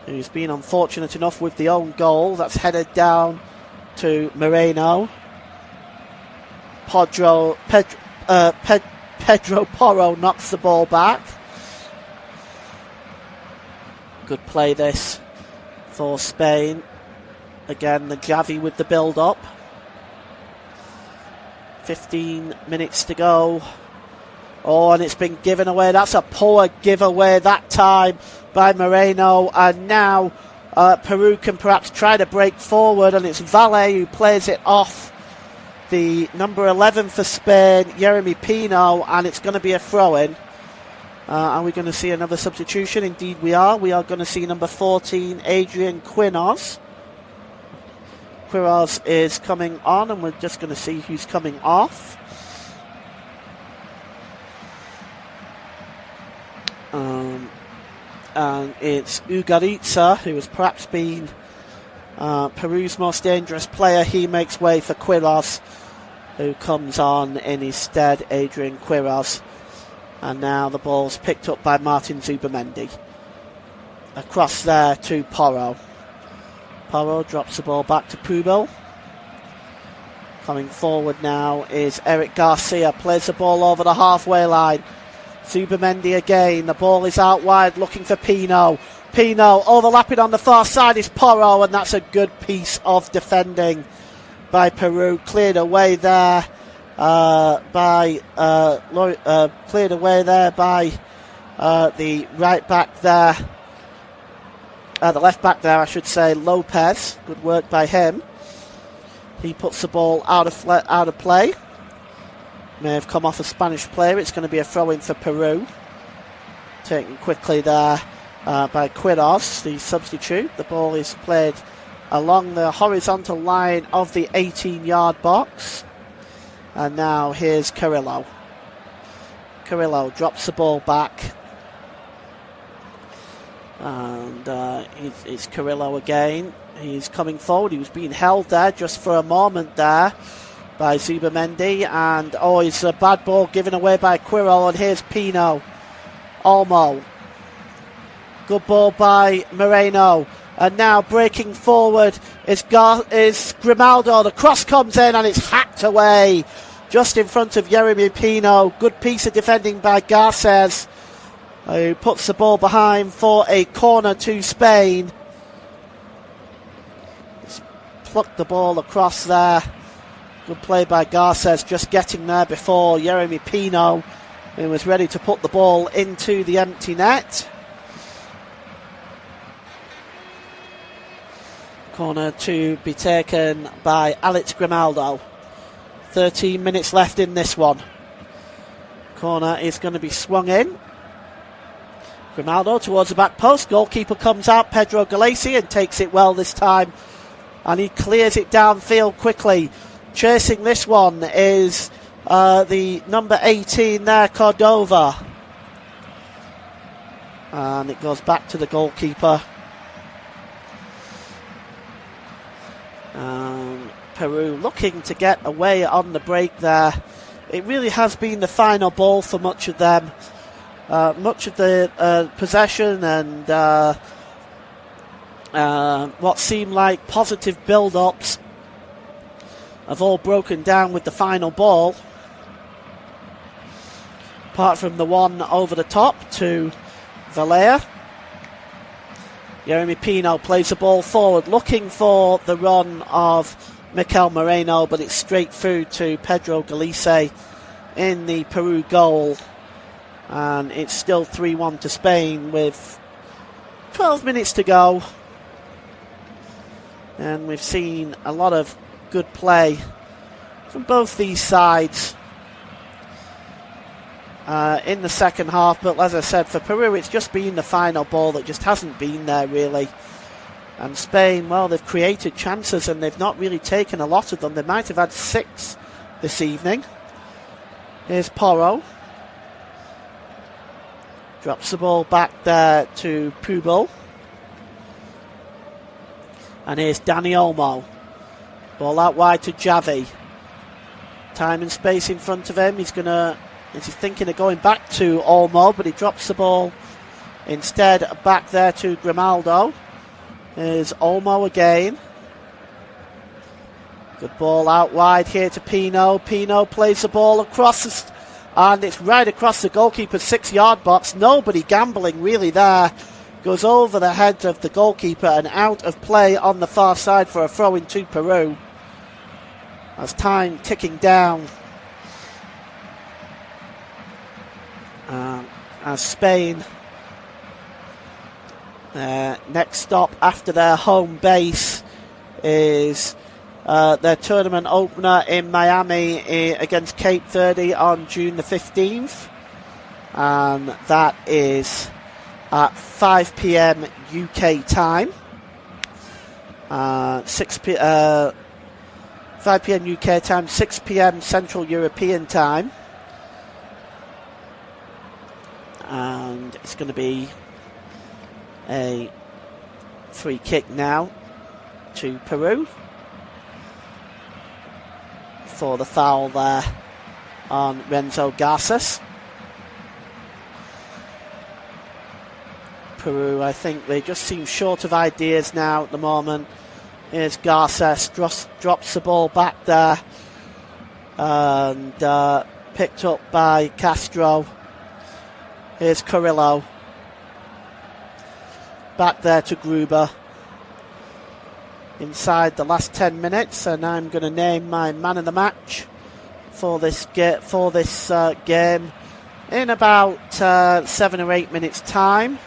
who's been unfortunate enough with the own goal. That's headed down to Moreno. Pedro Porro knocks the ball back. Good play this for Spain. Again, the Xavi with the build-up. 15 minutes to go. Oh, and it's been given away. That's a poor giveaway that time by Moreno. And now Peru can perhaps try to break forward, and it's Valle who plays it off the number 11 for Spain, Jeremy Pino, and it's going to be a throw-in. Are we going to see another substitution? Indeed we are. We are going to see number 14, Adrian Quiroz. Quiroz is coming on, and we're just going to see who's coming off. And it's Ugaritza, who has perhaps been Peru's most dangerous player. He makes way for Quiroz, who comes on in his stead, Adrian Quiroz. And now the ball's picked up by Martin Zubamendi. Across there to Porro. Porro drops the ball back to Pubel. Coming forward now is Eric Garcia. Plays the ball over the halfway line. Zubamendi again. The ball is out wide looking for Pino. Pino overlapping on the far side is Porro, and that's a good piece of defending by Peru. Cleared away there by the right back there. The left back there, I should say, Lopez. Good work by him. He puts the ball out of play. May have come off a Spanish player. It's going to be a throw-in for Peru. Taken quickly there by Quiroz, the substitute. The ball is played along the horizontal line of the 18-yard box. And now here's Carrillo. Carrillo drops the ball back. And it's Carrillo again. He's coming forward. He was being held there just for a moment there by Zubamendi. And it's a bad ball given away by Quirrell. And here's Pino. Olmo. Good ball by Moreno. And now breaking forward is Grimaldo. The cross comes in and it's hacked away just in front of Yeremy Pino. Good piece of defending by Garces, who puts the ball behind for a corner to Spain. Just plucked the ball across there. Good play by Garces, just getting there before Yeremy Pino, who was ready to put the ball into the empty net. Corner to be taken by Alex Grimaldo. 13 minutes left in this one. Corner is going to be swung in. Grimaldo towards the back post. Goalkeeper comes out, Pedro Galesi, and takes it well this time. And he clears it downfield quickly. Chasing this one is the number 18 there, Cordova. And it goes back to the goalkeeper. Peru looking to get away on the break there. It really has been the final ball for much of them. Much of the possession and what seemed like positive build-ups have all broken down with the final ball. Apart from the one over the top to Valea. Yeremy Pino plays the ball forward, looking for the run of Mikel Moreno, but it's straight through to Pedro Galese in the Peru goal. And it's still 3-1 to Spain with 12 minutes to go. And we've seen a lot of good play from both these sides in the second half. But as I said, for Peru, it's just been the final ball that just hasn't been there, really. And Spain, well, they've created chances and they've not really taken a lot of them. They might have had 6 this evening. Here's Porro. Drops the ball back there to Pubel. And here's Dani Olmo. Ball out wide to Javi. Time and space in front of him. He's thinking of going back to Olmo, but he drops the ball instead back there to Grimaldo. Here's Olmo again. Good ball out wide here to Pino. Pino plays the ball across and it's right across the goalkeeper's 6-yard box. Nobody gambling really there. Goes over the head of the goalkeeper and out of play on the far side for a throw into Peru. As time ticking down. As Spain, next stop after their home base is their tournament opener in Miami against Cape Verde on June the 15th. And that is at 5 p.m. UK time. 5 p.m. UK time, 6 p.m. Central European time. And it's going to be a free kick now to Peru for the foul there on Renzo Garces. Peru, I think they just seem short of ideas now at the moment. Here's Garces, drops the ball back there and picked up by Castro. Here's Carrillo. Back there to Gruber. Inside the last 10 minutes, and I'm going to name my man of the match for this game in about 7 or 8 minutes' time.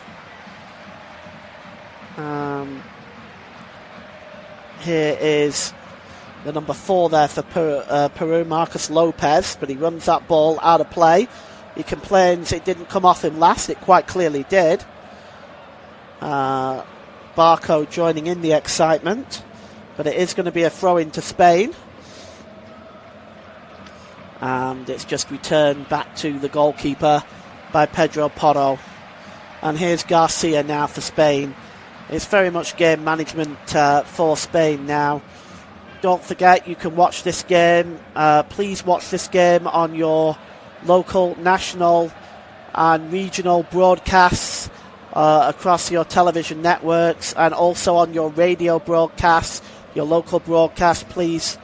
Here is the number 4 there for Peru, Marcos Lopez, but he runs that ball out of play. He complains it didn't come off him last. It quite clearly did. Barco joining in the excitement, but it is going to be a throw into Spain. And it's just returned back to the goalkeeper by Pedro Porro. And here's Garcia now for Spain. It's very much game management for Spain now. Don't forget, you can watch this game. Please watch this game on your local, national and regional broadcasts across your television networks, and also on your radio broadcasts, your local broadcasts. Please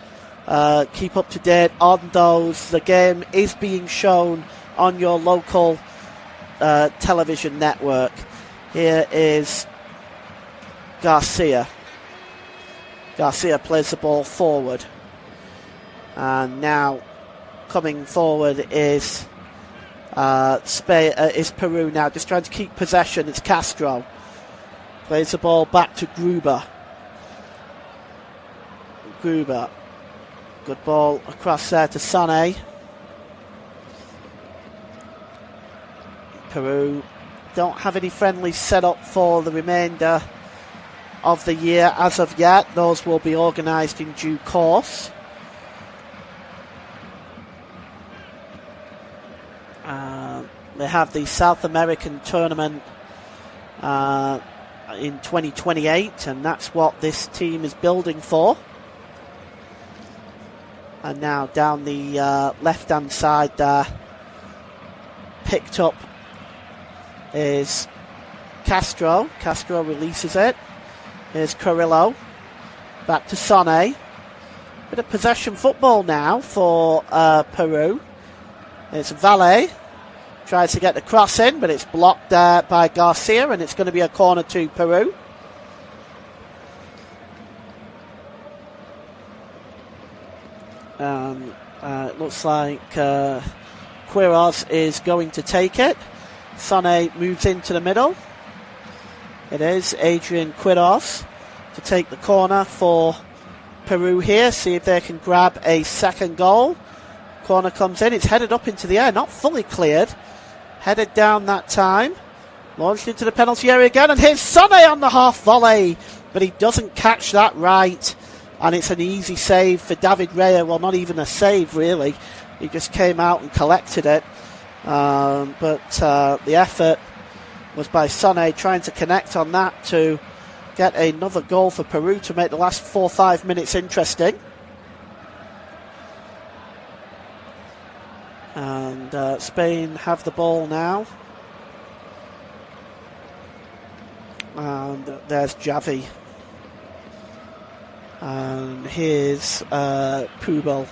keep up to date on those. The game is being shown on your local television network. Here is Garcia. Garcia plays the ball forward. And now coming forward is Peru now, just trying to keep possession. It's Castro. Plays the ball back to Gruber. Gruber. Good ball across there to Sané. Peru don't have any friendlies set up for the remainder of the year as of yet. Those will be organised in due course. They have the South American tournament in 2028, and that's what this team is building for. And now down the left-hand side there, picked up is Castro. Castro releases it. Here's Carrillo. Back to Sané. Bit of possession football now for Peru. It's Valle. Tries to get the cross in, but it's blocked by Garcia, and it's going to be a corner to Peru. It looks like Quiroz is going to take it. Sané moves into the middle. It is Adrian Quiroz to take the corner for Peru here. See if they can grab a second goal. Corner comes in. It's headed up into the air. Not fully cleared. Headed down that time. Launched into the penalty area again. And here's Sané on the half volley. But he doesn't catch that right. And it's an easy save for David Rea. Well, not even a save, really. He just came out and collected it. But the effort was by Sané, trying to connect on that to get another goal for Peru to make the last 4-5 minutes interesting. And Spain have the ball now. And there's Javi. And here's Pubel.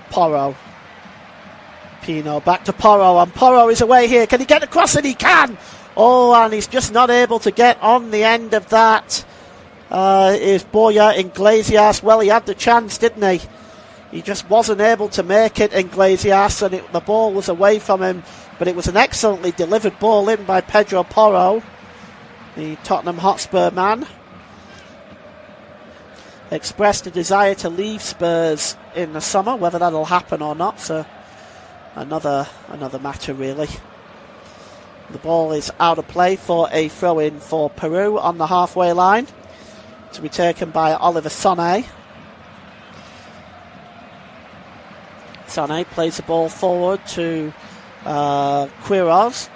Porro. Pino back to Porro, and Porro is away here. Can he get across? And he can! Oh, and he's just not able to get on the end of that. Is Borja Iglesias. Well, he had the chance, didn't he? He just wasn't able to make it, Iglesias, and the ball was away from him. But it was an excellently delivered ball in by Pedro Porro, the Tottenham Hotspur man. Expressed a desire to leave Spurs in the summer. Whether that'll happen or not, so another matter, really. The ball is out of play for a throw-in for Peru on the halfway line, to be taken by Oliver Sané. Sané plays the ball forward to Quiroz,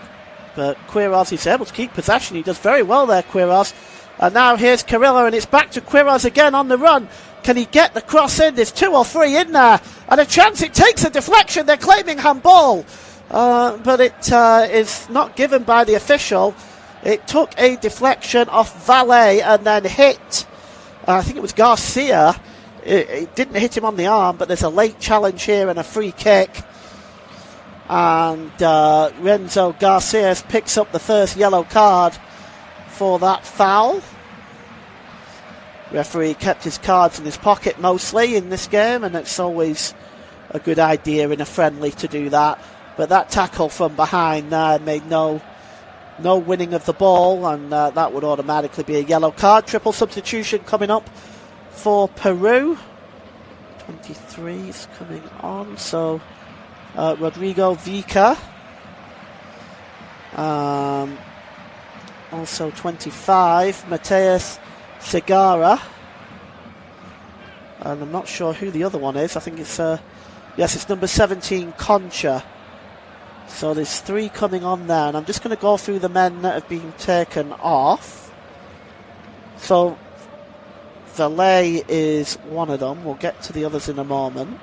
but Quiroz is able to keep possession. He does very well there, Quiroz. And now here's Carrillo, and it's back to Quiroz again on the run. Can he get the cross in? There's 2 or 3 in there, and a chance. It takes a deflection. They're claiming handball, but it is not given by the official. It took a deflection off Valle and then hit, I think it was Garcia. It didn't hit him on the arm, but there's a late challenge here and a free kick. And Renzo Garcia picks up the first yellow card for that foul. Referee kept his cards in his pocket mostly in this game, and it's always a good idea in a friendly to do that. But that tackle from behind there made no winning of the ball, and that would automatically be a yellow card. Triple substitution coming up for Peru. 23 is coming on, so Rodrigo Vica. Also 25, Mateus Segara. And I'm not sure who the other one is. I think it's, yes, it's number 17, Concha. So there's 3 coming on there, and I'm just going to go through the men that have been taken off. So Valet is one of them. We'll get to the others in a moment.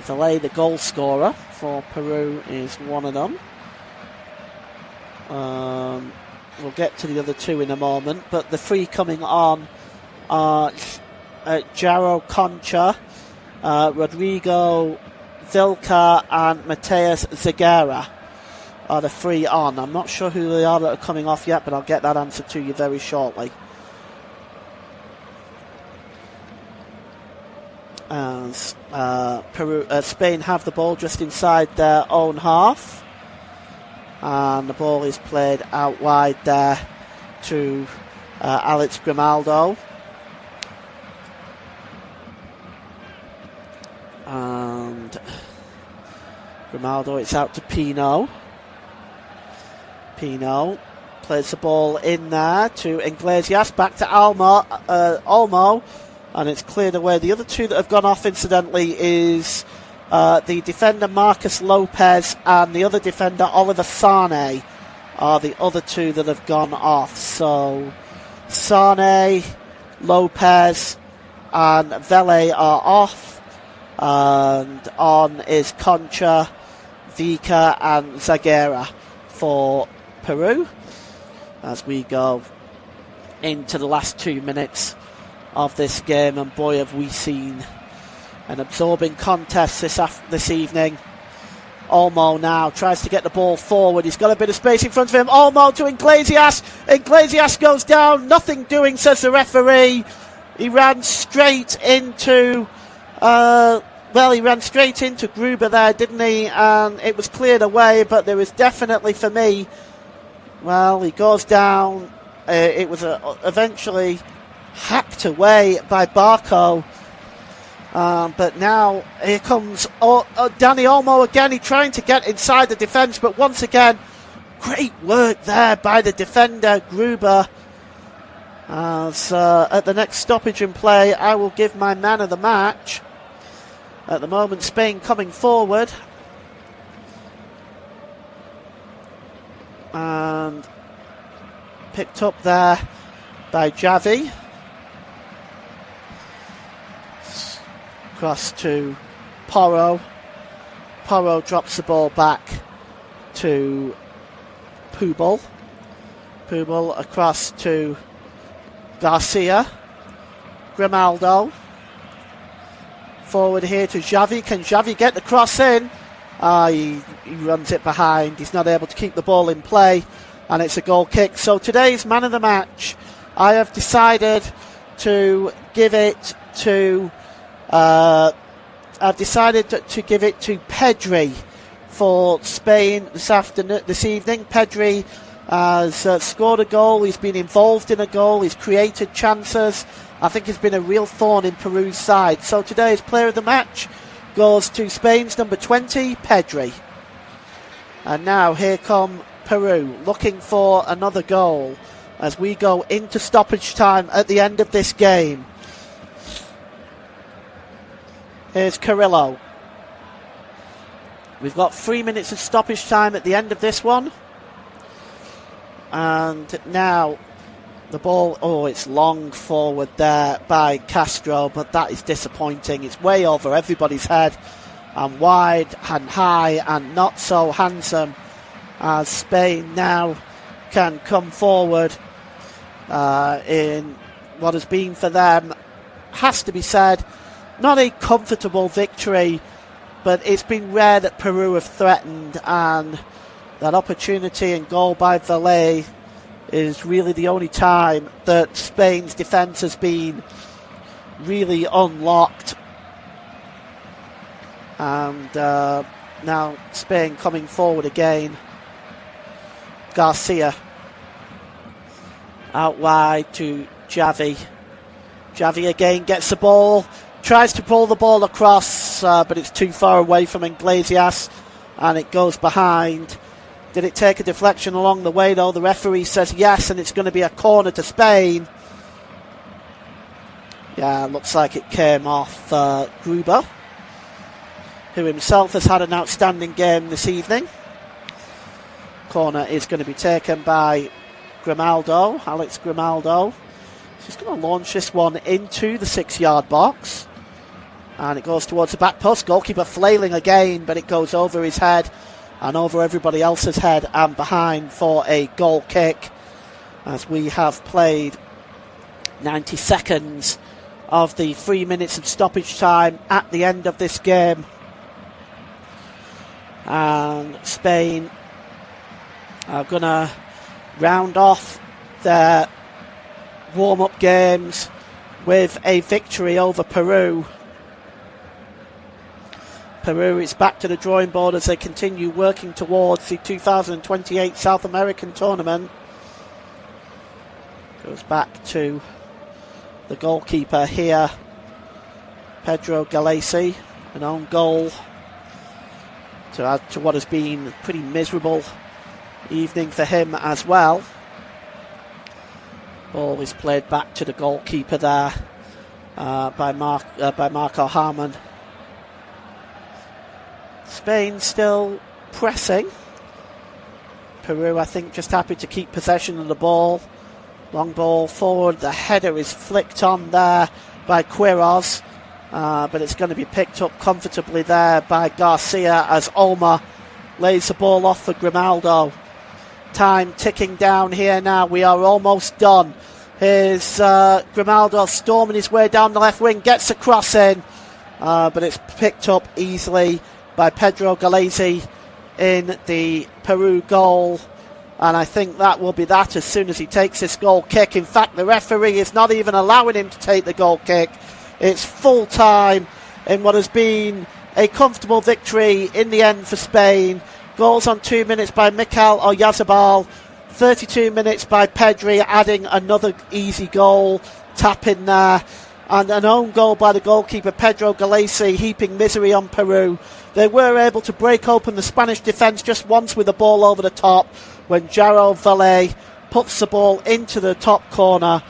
Valet, the goal scorer for Peru, is one of them. We'll get to the other 2 in a moment, but the 3 coming on are Jaro Concha, Rodrigo Vilca, and Mateus Zagara are the 3 on. I'm not sure who they are that are coming off yet, but I'll get that answer to you very shortly. As Spain have the ball just inside their own half, and the ball is played out wide there to Alex Grimaldo, and Grimaldo, it's out to Pino plays the ball in there to Iglesias, back to Olmo, and it's cleared away. The other 2 that have gone off, incidentally, is the defender Marcus Lopez and the other defender Oliver Sane are the other 2 that have gone off. So Sane, Lopez and Vele are off, and on is Concha, Vika and Zagara for Peru as we go into the last 2 minutes of this game. And boy, have we seen an absorbing contest this evening. Olmo now tries to get the ball forward. He's got a bit of space in front of him. Olmo to Iglesias. Iglesias goes down. Nothing doing, says the referee. He ran straight into Gruber there, didn't he? And it was cleared away, but there was definitely, for me, he goes down. It was eventually hacked away by Barco. But now here comes Danny Olmo again. He's trying to get inside the defence, but once again, great work there by the defender, Gruber. As at the next stoppage in play, I will give my man of the match. At the moment, Spain coming forward. And picked up there by Javi. Across to Porro. Porro drops the ball back to Pubal. Pubal across to Garcia. Grimaldo. Forward here to Xavi. Can Xavi get the cross in? He runs it behind. He's not able to keep the ball in play, and it's a goal kick. So today's man of the match, I have decided to give it to Pedri for Spain this evening. Pedri has scored a goal. He's been involved in a goal. He's created chances. I think he's been a real thorn in Peru's side. So today's player of the match goes to Spain's number 20, Pedri. And now here come Peru looking for another goal as we go into stoppage time at the end of this game. Here's Carrillo. We've got 3 minutes of stoppage time at the end of this one. And now the ball, it's long forward there by Castro, but that is disappointing. It's way over everybody's head and wide and high and not so handsome as Spain now can come forward in what has been for them, has to be said, not a comfortable victory, but it's been rare that Peru have threatened, and that opportunity and goal by Valle is really the only time that Spain's defence has been really unlocked. And now Spain coming forward again. Garcia out wide to Javi. Javi again gets the ball, tries to pull the ball across, but it's too far away from Iglesias, and it goes behind. Did it take a deflection along the way, though? The referee says yes, and it's going to be a corner to Spain. Yeah, looks like it came off Gruber. who himself has had an outstanding game this evening. Corner is going to be taken by Alex Grimaldo. He's going to launch this one into the 6-yard box. And it goes towards the back post. Goalkeeper flailing again, but it goes over his head and over everybody else's head and behind for a goal kick, as we have played 90 seconds of the 3 minutes of stoppage time at the end of this game. And Spain are going to round off their warm-up games with a victory over Peru. Peru is back to the drawing board as they continue working towards the 2028 South American tournament. Goes back to the goalkeeper here, Pedro Galesi, an own goal to add to what has been a pretty miserable evening for him as well. Ball is played back to the goalkeeper there by Marco Harmon. Spain still pressing. Peru, I think, just happy to keep possession of the ball. Long ball forward. The header is flicked on there by Quiroz, but it's going to be picked up comfortably there by Garcia as Olma lays the ball off for Grimaldo. Time ticking down here now. We are almost done. Here's Grimaldo storming his way down the left wing, gets a cross in, but it's picked up easily by Pedro Galesi in the Peru goal. And I think that will be that as soon as he takes this goal kick. In fact, the referee is not even allowing him to take the goal kick. It's full time in what has been a comfortable victory in the end for Spain. Goals on 2 minutes by Mikel Oyarzabal, 32 minutes by Pedri, adding another easy goal, tap in there, and an own goal by the goalkeeper Pedro Galesi, heaping misery on Peru. They were able to break open the Spanish defence just once with the ball over the top when Jaro Valle puts the ball into the top corner.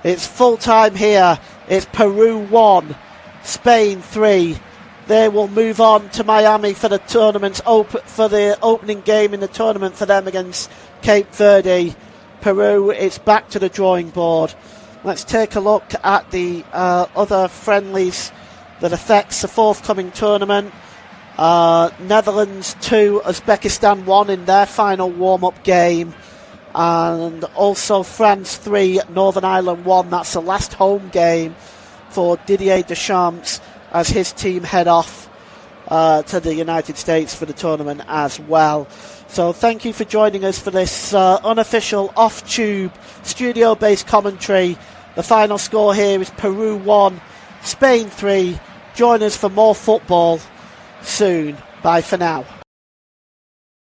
It's full time here. It's Peru 1, Spain 3. They will move on to Miami for the tournament's for the opening game in the tournament for them against Cape Verde. Peru, it's back to the drawing board. Let's take a look at the other friendlies that affects the forthcoming tournament. Netherlands 2, Uzbekistan 1 in their final warm-up game. And also France 3, Northern Ireland 1. That's the last home game for Didier Deschamps as his team head off to the United States for the tournament as well. So thank you for joining us for this unofficial off-tube studio-based commentary. The final score here is Peru 1, Spain 3. Join us for more football soon. Bye for now.